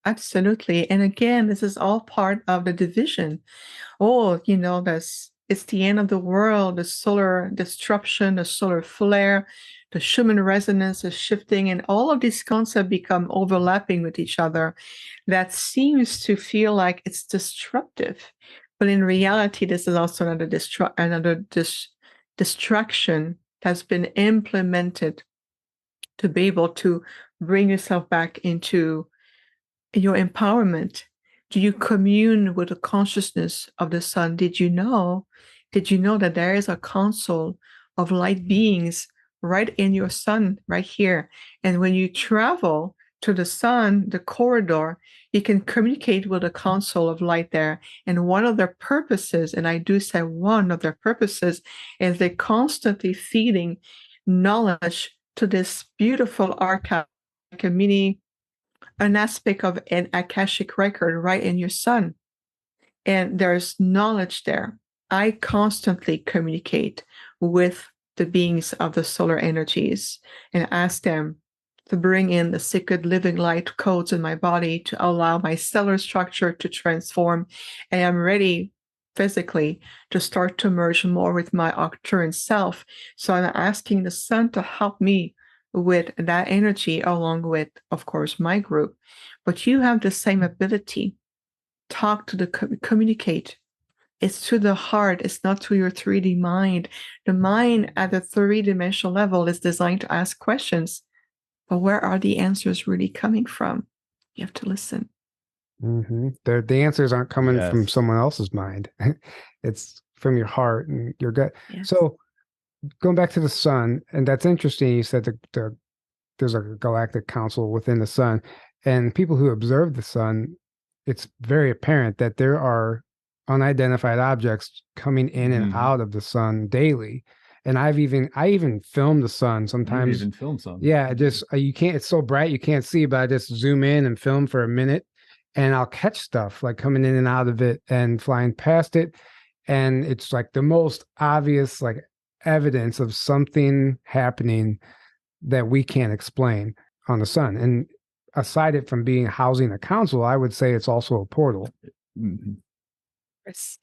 Speaker 4: Absolutely. And again, this is all part of the division. It's the end of the world, the solar disruption, the solar flare, the Schumann resonance is shifting, and all of these concepts become overlapping with each other. That seems to feel like it's disruptive. But in reality, this is also another distraction that's been implemented to be able to bring yourself back into your empowerment. Do you commune with the consciousness of the sun? Did you know that there is a console of light beings right in your sun, right here? And when you travel to the sun, the corridor, you can communicate with a console of light there. And one of their purposes, and I do say one of their purposes, is they're constantly feeding knowledge to this beautiful archive, like an aspect of an Akashic record right in your sun. And there's knowledge there. I constantly communicate with the beings of the solar energies and ask them to bring in the sacred living light codes in my body to allow my cellular structure to transform. And I'm ready physically to start to merge more with my Arcturian self. So I'm asking the sun to help me with that energy, along with, of course, my group. But you have the same ability. Talk to communicate It's to the heart. It's not to your 3D mind. The mind at the three-dimensional level is designed to ask questions, but where are the answers really coming from? You have to listen.
Speaker 2: The answers aren't coming from someone else's mind. It's from your heart and your gut.
Speaker 4: Yes.
Speaker 2: So going back to the sun, and that's interesting. You said there's a galactic council within the sun, and people who observe the sun, it's very apparent that there are unidentified objects coming in and out of the sun daily. And I even filmed the sun sometimes.
Speaker 3: You even film some.
Speaker 2: Yeah, just you can't. It's so bright you can't see, but I just zoom in and film for a minute, and I'll catch stuff like coming in and out of it and flying past it, and it's like the most obvious like evidence of something happening that we can't explain on the sun. And aside it from being housing a council, I would say it's also a portal.
Speaker 4: Yes.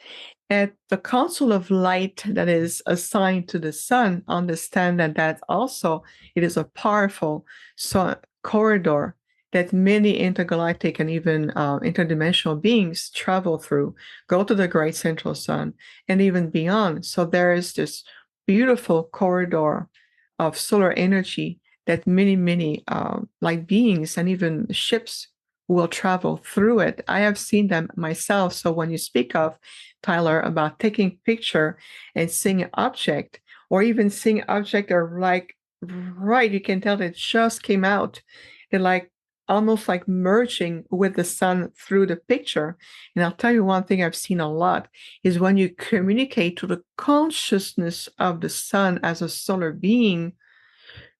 Speaker 4: At the council of light that is assigned to the sun, understand that also it is a powerful corridor that many intergalactic and even interdimensional beings travel through, go to the great central sun, and even beyond. So there is this beautiful corridor of solar energy that many like beings and even ships will travel through it. I have seen them myself. So when you speak of, Tyler, about taking picture and seeing an object, or even seeing object are like, right, you can tell that it just came out. They're like almost like merging with the sun through the picture. And I'll tell you one thing I've seen a lot is when you communicate to the consciousness of the sun as a solar being,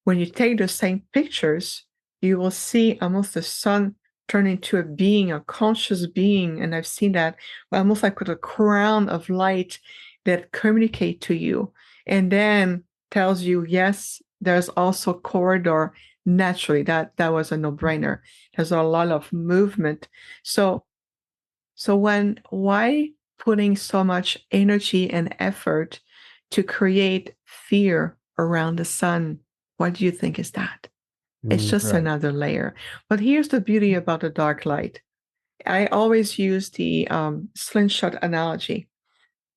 Speaker 4: when you take the same pictures, you will see almost the sun turn into a being, a conscious being. And I've seen that almost like with a crown of light that communicate to you and then tells you, yes, there's also corridor naturally. That was a no-brainer. There's a lot of movement. So why putting so much energy and effort to create fear around the sun? What do you think is that? It's just another layer. But here's the beauty about the dark light. I always use the slingshot analogy.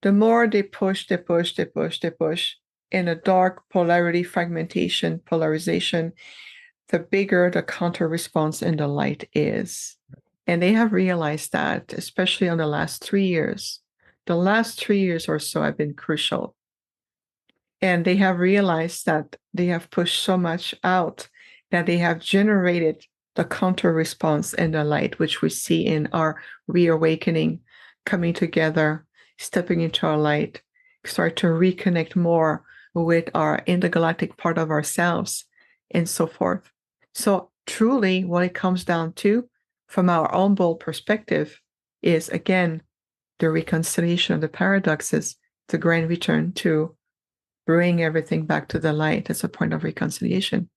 Speaker 4: The more they push in a dark polarity, fragmentation, polarization, the bigger the counter response in the light is. And they have realized that, especially on the last 3 years. The last 3 years or so have been crucial. And they have realized that they have pushed so much out that they have generated the counter response in the light, which we see in our reawakening, coming together, stepping into our light, start to reconnect more with our intergalactic part of ourselves, and so forth. So truly what it comes down to, from our humble perspective, is again, the reconciliation of the paradoxes, the grand return to bring everything back to the light as a point of reconciliation.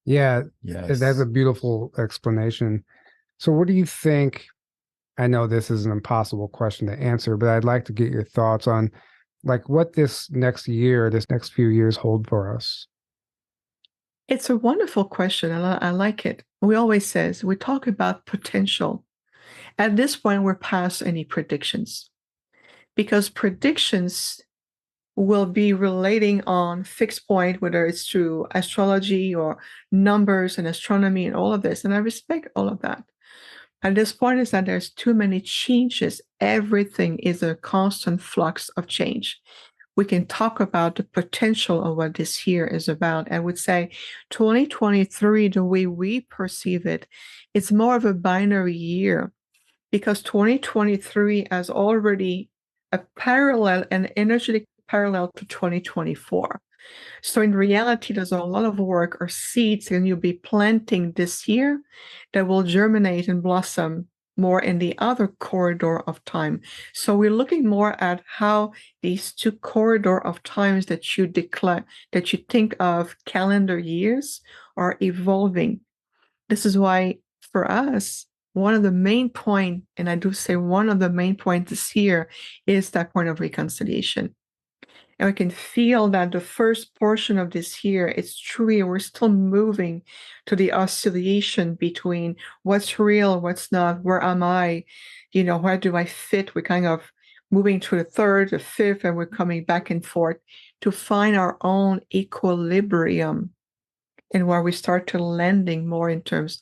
Speaker 2: Yeah, that's a beautiful explanation. So what do you think? I know this is an impossible question to answer, but I'd like to get your thoughts on like what this next few years hold for us.
Speaker 4: It's a wonderful question. I like it. We always we talk about potential. At this point, we're past any predictions, because predictions will be relating on fixed point, whether it's through astrology or numbers and astronomy and all of this. And I respect all of that. At this point is that there's too many changes. Everything is a constant flux of change. We can talk about the potential of what this year is about. I would say 2023, the way we perceive it, it's more of a binary year, because 2023 has already a parallel, an energetic parallel to 2024. So in reality, there's a lot of work or seeds and you'll be planting this year that will germinate and blossom more in the other corridor of time. So we're looking more at how these two corridor of times that you think of calendar years are evolving. This is why for us, one of the main point, and I do say one of the main points this year, is that point of reconciliation. And we can feel that the first portion of this year, it's true, we're still moving to the oscillation between what's real, what's not, where am I, where do I fit? We kind of moving to the third, the fifth, and we're coming back and forth to find our own equilibrium, and where we start to landing more in terms,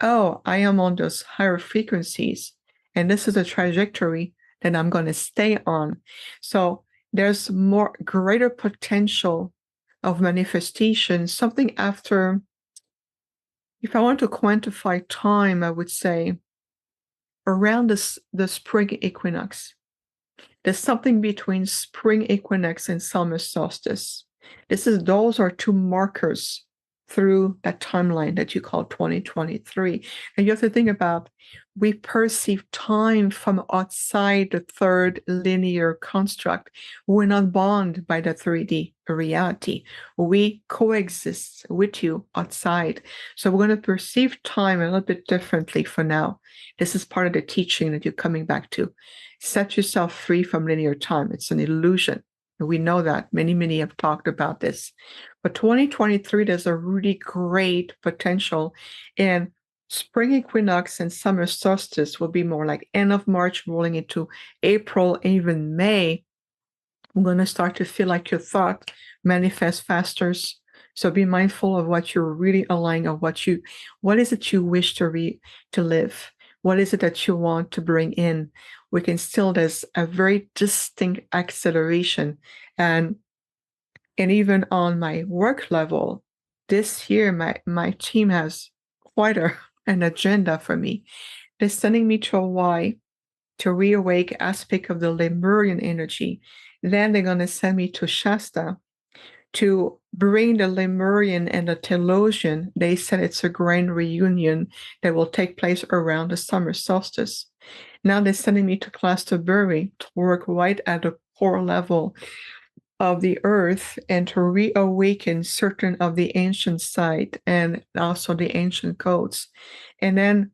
Speaker 4: oh, I am on those higher frequencies, and this is a trajectory that I'm going to stay on. So there's more greater potential of manifestation, something after, if I want to quantify time, I would say around the spring equinox. There's something between spring equinox and summer solstice. Those are two markers through that timeline that you call 2023. And you have to think about, we perceive time from outside the third linear construct. We're not bound by the 3D reality. We coexist with you outside. So we're going to perceive time a little bit differently for now. This is part of the teaching that you're coming back to. Set yourself free from linear time. It's an illusion. We know that. Many have talked about this. But 2023, there's a really great potential. And spring equinox and summer solstice will be more like end of March, rolling into April, and even May. I'm going to start to feel like your thought manifests faster. So be mindful of what you're really aligning of what is it you wish to live? What is it that you want to bring in? We can still, there's a very distinct acceleration. And even on my work level, this year, my team has quite an agenda for me. They're sending me to Hawaii to reawake aspect of the Lemurian energy. Then they're going to send me to Shasta to bring the Lemurian and the Telosian. They said it's a grand reunion that will take place around the summer solstice. Now they're sending me to Glastonbury to work right at the core level of the earth and to reawaken certain of the ancient site and also the ancient codes. And then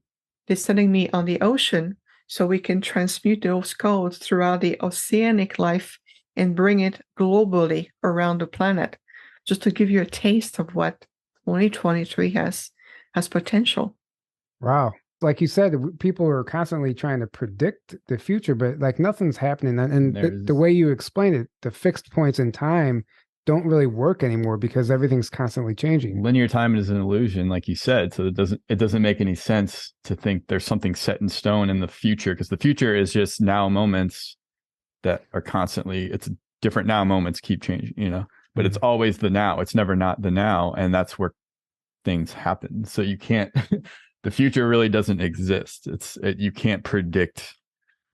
Speaker 4: they're sending me on the ocean so we can transmute those codes throughout the oceanic life and bring it globally around the planet, just to give you a taste of what 2023 has potential.
Speaker 2: Wow. Like you said, people are constantly trying to predict the future, but like nothing's happening. And the way you explain it, the fixed points in time don't really work anymore because everything's constantly changing.
Speaker 3: Linear time is an illusion, like you said. So it doesn't make any sense to think there's something set in stone in the future, because the future is just now moments that are constantly, it's different now moments keep changing, but it's always the now. It's never not the now. And that's where things happen. So you can't, the future really doesn't exist. You can't predict.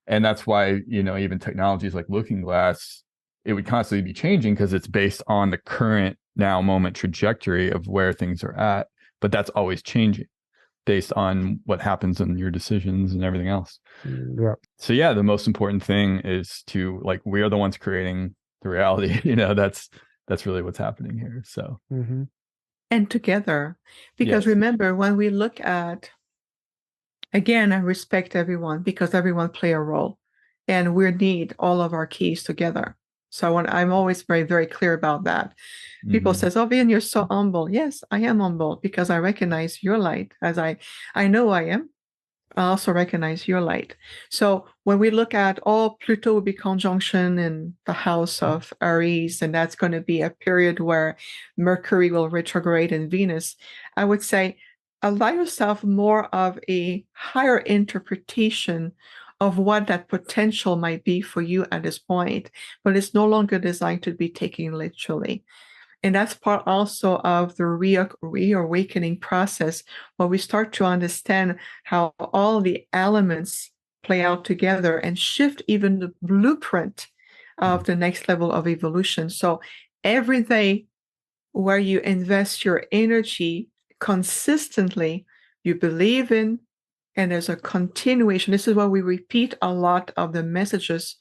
Speaker 3: And that's why, even technologies like Looking Glass, it would constantly be changing because it's based on the current now moment trajectory of where things are at. But that's always changing based on what happens in your decisions and everything else.
Speaker 2: Yeah.
Speaker 3: So yeah, the most important thing is to, like, we are the ones creating the reality. That's really what's happening here. So.
Speaker 2: Mm-hmm.
Speaker 4: And together, because
Speaker 3: Yes.
Speaker 4: Remember, when we look at, again, I respect everyone because everyone play a role, and we need all of our keys together. So I'm always very, very clear about that. People says, "Oh, Viviane, you're so humble." Yes, I am humble because I recognize your light, as I know I am. I also recognize your light. So when we look at, Pluto will be conjunction in the house of Aries, and that's going to be a period where Mercury will retrograde in Venus, I would say allow yourself more of a higher interpretation of what that potential might be for you at this point, but it's no longer designed to be taken literally. And that's part also of the reawakening process, where we start to understand how all the elements play out together and shift even the blueprint of the next level of evolution. So every day where you invest your energy consistently, you believe in, and there's a continuation. This is why we repeat a lot of the messages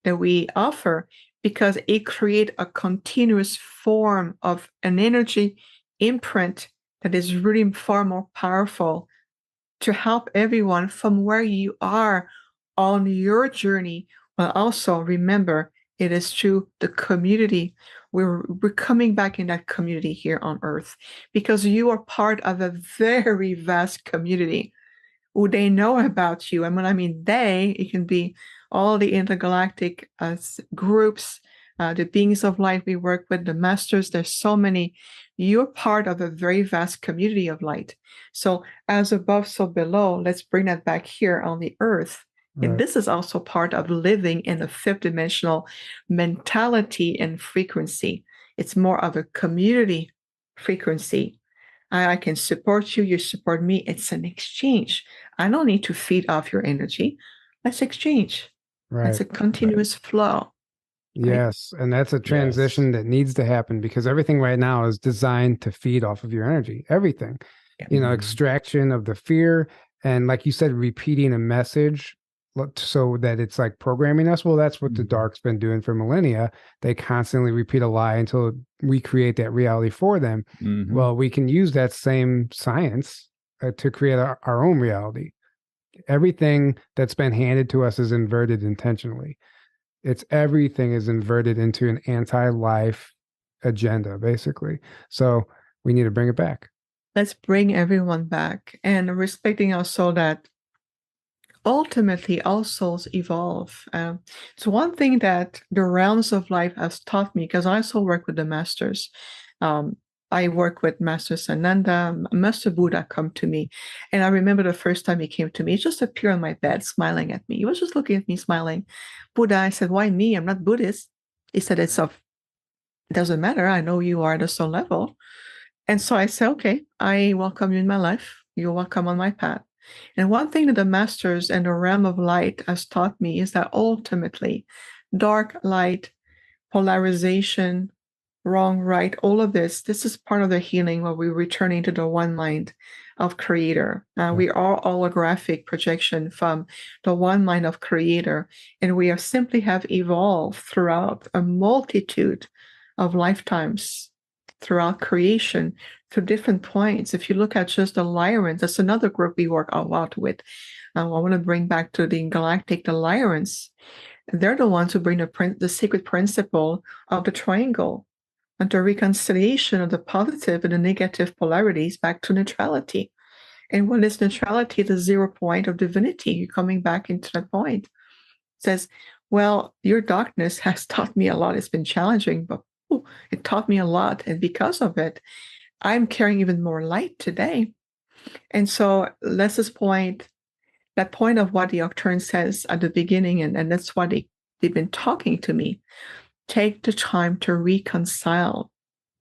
Speaker 4: that we offer, because it creates a continuous form of an energy imprint that is really far more powerful to help everyone from where you are on your journey. But also remember, it is through the community. We're coming back in that community here on Earth, because you are part of a very vast community who they know about you. And when I mean they, it can be all the intergalactic groups, the beings of light we work with, the masters. There's so many. You're part of a very vast community of light. So as above, so below, let's bring that back here on the earth.
Speaker 2: Right.
Speaker 4: And this is also part of living in a fifth dimensional mentality and frequency. It's more of a community frequency. I can support you, you support me. It's an exchange. I don't need to feed off your energy. Let's exchange.
Speaker 2: Right.
Speaker 4: It's a continuous flow.
Speaker 2: Yes. And that's a transition that needs to happen, because everything right now is designed to feed off of your energy. Everything, extraction of the fear. And like you said, repeating a message so that it's like programming us. Well, that's what the dark's been doing for millennia. They constantly repeat a lie until we create that reality for them. Well, we can use that same science to create our own reality. Everything that's been handed to us is inverted intentionally. Everything is inverted into an anti-life agenda, basically. So we need to bring it back.
Speaker 4: Let's bring everyone back, and respecting our soul that ultimately all souls evolve. It's one thing that the realms of life has taught me, because I also work with the masters. I work with Master Sananda, Master Buddha come to me. And I remember the first time he came to me, he just appeared on my bed smiling at me. He was just looking at me smiling. Buddha, I said, why me? I'm not Buddhist. He said, it doesn't matter. I know you are at a soul level. And so I said, okay, I welcome you in my life. You're welcome on my path. And one thing that the masters and the realm of light has taught me is that ultimately dark, light, polarization, wrong, right, all of this is part of the healing where we're returning to the one mind of Creator. We are holographic projection from the one mind of Creator, and we simply have evolved throughout a multitude of lifetimes, throughout creation, through different points. If you look at just the Lyrans, that's another group we work a lot with. I want to bring back to the Galactic, the Lyrans. They're the ones who bring the secret principle of the triangle and the reconciliation of the positive and the negative polarities back to neutrality. And what is neutrality? The 0 point of divinity. You're coming back into that point. It says, well, your darkness has taught me a lot. It's been challenging, but it taught me a lot. And because of it, I'm carrying even more light today. And so that's this point, that point of what the Arcturian says at the beginning, and that's why they've been talking to me. Take the time to reconcile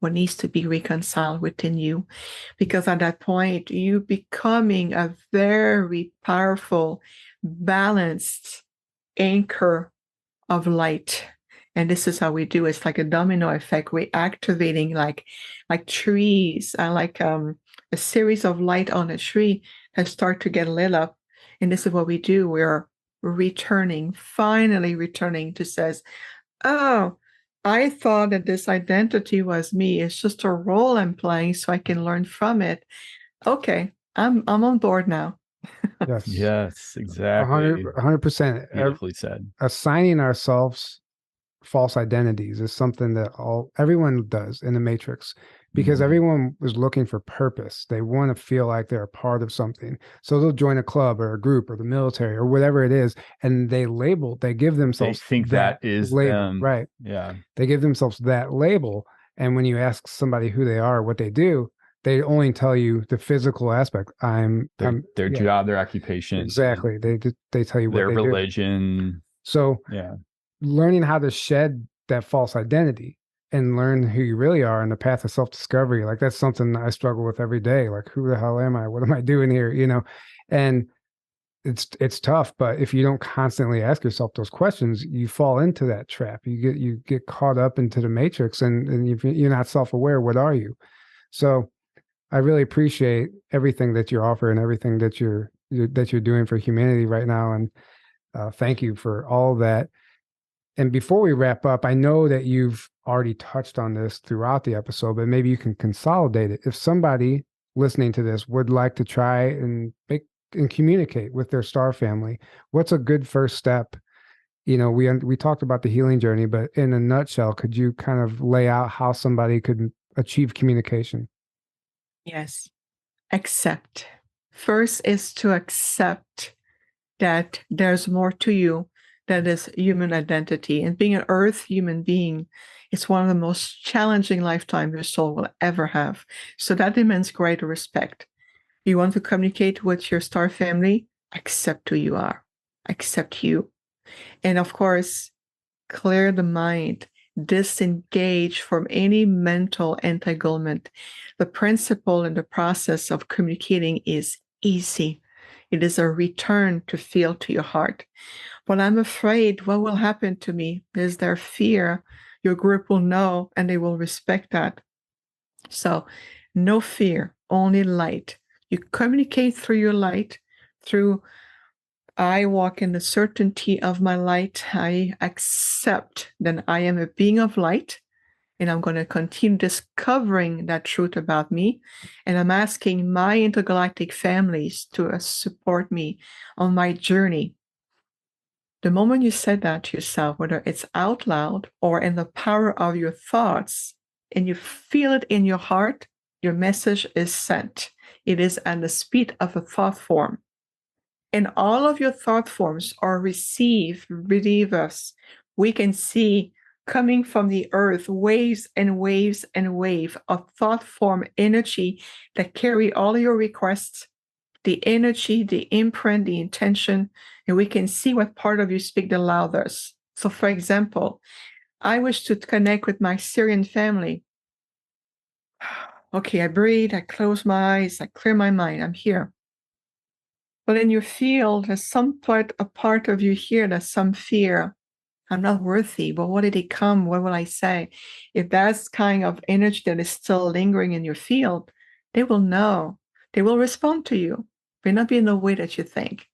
Speaker 4: what needs to be reconciled within you, because at that point, you're becoming a very powerful, balanced anchor of light. And this is how we do it. It's like a domino effect. We're activating like trees, like a series of light on a tree that start to get lit up. And this is what we do. We're finally returning to says, oh, I thought that this identity was me. It's just a role I'm playing so I can learn from it. Okay, I'm on board now.
Speaker 3: Yes, exactly.
Speaker 2: 100%.
Speaker 3: Beautifully said.
Speaker 2: Assigning ourselves false identities is something that everyone does in the Matrix, because everyone is looking for purpose. They want to feel like they're a part of something. So they'll join a club or a group or the military or whatever it is, and they give themselves,
Speaker 3: they think that is
Speaker 2: label,
Speaker 3: them.
Speaker 2: right?
Speaker 3: Yeah.
Speaker 2: They give themselves that label. And when you ask somebody who they are, what they do, they only tell you the physical aspect. Their
Speaker 3: job, their occupation.
Speaker 2: Exactly. They tell you what
Speaker 3: their
Speaker 2: they
Speaker 3: religion.
Speaker 2: do. So learning how to shed that false identity and learn who you really are in the path of self-discovery, like that's something I struggle with every day. Like, who the hell am I? What am I doing here? And it's tough, but if you don't constantly ask yourself those questions, you fall into that trap. You get caught up into the matrix, and if you're not self-aware, what are you? So I really appreciate everything that you offer and everything that you're doing for humanity right now. And thank you for all that. And before we wrap up, I know that you've already touched on this throughout the episode, but maybe you can consolidate it. If somebody listening to this would like to try and communicate with their star family, what's a good first step? We talked about the healing journey, but in a nutshell, could you kind of lay out how somebody could achieve communication?
Speaker 4: Yes. Accept. First is to accept that there's more to you That is human identity. And being an earth human being is one of the most challenging lifetimes your soul will ever have. So that demands great respect. You want to communicate with your star family? Accept who you are. Accept you. And of course, clear the mind. Disengage from any mental entanglement. The principle and the process of communicating is easy. It is a return to feel to your heart. When I'm afraid, what will happen to me? Is there fear? Your group will know and they will respect that. So no fear, only light. You communicate through your light, through I walk in the certainty of my light. I accept that I am a being of light, and I'm going to continue discovering that truth about me. And I'm asking my intergalactic families to support me on my journey. The moment you said that to yourself, whether it's out loud or in the power of your thoughts, and you feel it in your heart, your message is sent. It is at the speed of a thought form. And all of your thought forms are received, believe us. We can see coming from the earth waves and waves and waves of thought form energy that carry all your requests, the energy, the imprint, the intention, and we can see what part of you speak the loudest. So for example, I wish to connect with my Sirian family. Okay, I breathe, I close my eyes, I clear my mind, I'm here. But in your field, there's a part of you here, there's some fear. I'm not worthy, but what did it come? What will I say? If that's kind of energy that is still lingering in your field, they will know. They will respond to you. May not be in the way that you think.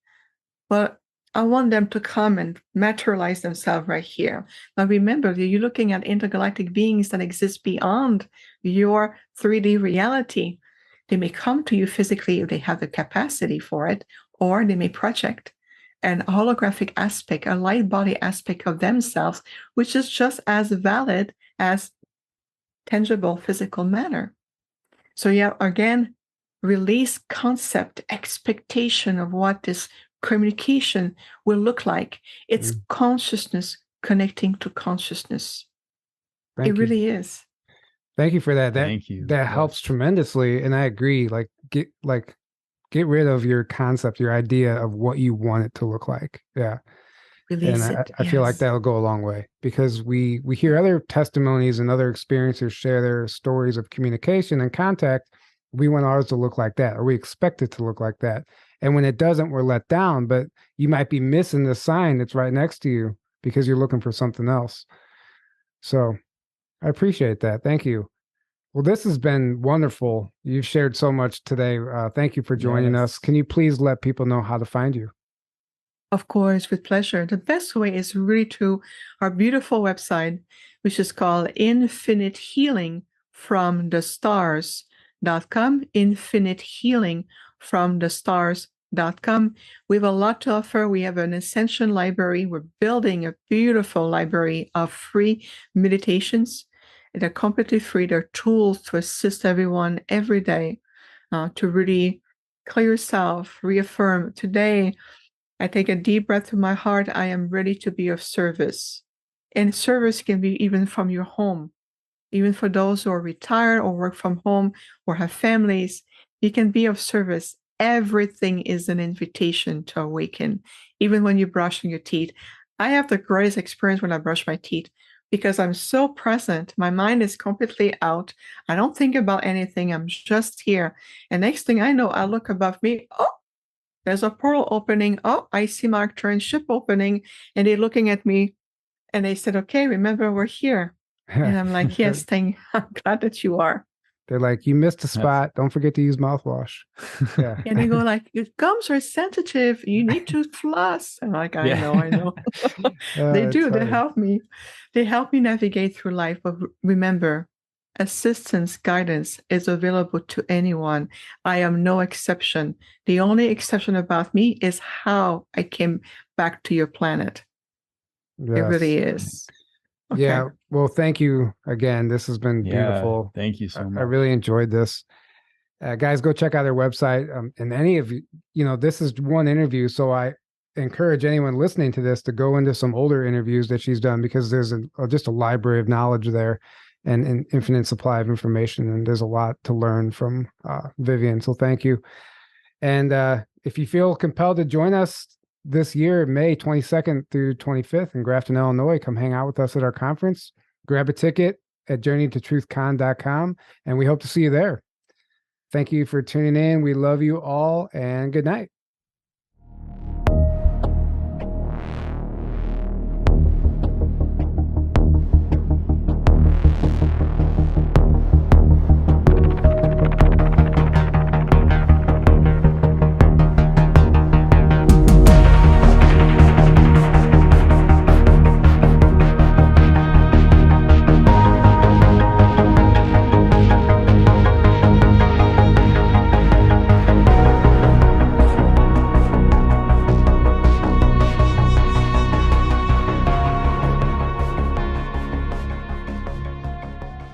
Speaker 4: But I want them to come and materialize themselves right here. Now remember, you're looking at intergalactic beings that exist beyond your 3D reality. They may come to you physically if they have the capacity for it, or they may project an holographic aspect, a light body aspect of themselves, which is just as valid as tangible physical matter. So yeah, again, release concept, expectation of what this communication will look like. It's consciousness connecting to consciousness. It really is.
Speaker 2: Thank you for that.
Speaker 3: Thank you.
Speaker 2: That helps tremendously. And I agree. Get rid of your concept, your idea of what you want it to look like. Yeah.
Speaker 4: Release
Speaker 2: and
Speaker 4: it.
Speaker 2: I feel like that'll go a long way, because we hear other testimonies and other experiencers share their stories of communication and contact. We want ours to look like that, or we expect it to look like that. And when it doesn't, we're let down, but you might be missing the sign that's right next to you because you're looking for something else. So I appreciate that. Thank you. Well, this has been wonderful. You've shared so much today. Thank you for joining us. Can you please let people know how to find you?
Speaker 4: Of course, with pleasure. The best way is really to our beautiful website, which is called Infinite Healing from the Stars.com. Infinite Healing from the Stars.com. We have a lot to offer. We have an Ascension library. We're building a beautiful library of free meditations. They're completely free. They're tools to assist everyone every day to really clear yourself, reaffirm. Today, I take a deep breath through my heart. I am ready to be of service. And service can be even from your home. Even for those who are retired or work from home or have families, you can be of service. Everything is an invitation to awaken, even when you're brushing your teeth. I have the greatest experience when I brush my teeth, because I'm so present. My mind is completely out. I don't think about anything. I'm just here. And next thing I know, I look above me. Oh, there's a portal opening. Oh, I see my Arcturian ship opening. And they're looking at me. And they said, okay, remember, we're here. And I'm like, yes, I'm glad that you are.
Speaker 2: They're like, you missed a spot. Don't forget to use mouthwash. Yeah.
Speaker 4: And they go like, your gums are sensitive. You need to floss. I'm like, I know. They do. They help me. They help me navigate through life. But remember, assistance, guidance is available to anyone. I am no exception. The only exception about me is how I came back to your planet. Yes. It really is.
Speaker 2: Okay. Yeah. Well, thank you again. This has been beautiful.
Speaker 3: Thank you so much.
Speaker 2: I really enjoyed this. Guys, go check out their website. And any of you, this is one interview. So encourage anyone listening to this to go into some older interviews that she's done, because there's just a library of knowledge there and an infinite supply of information. And there's a lot to learn from Viviane. So thank you. And if you feel compelled to join us this year, May 22nd through 25th in Grafton, Illinois, come hang out with us at our conference. Grab a ticket at journeytotruthcon.com, and we hope to see you there. Thank you for tuning in. We love you all, and good night.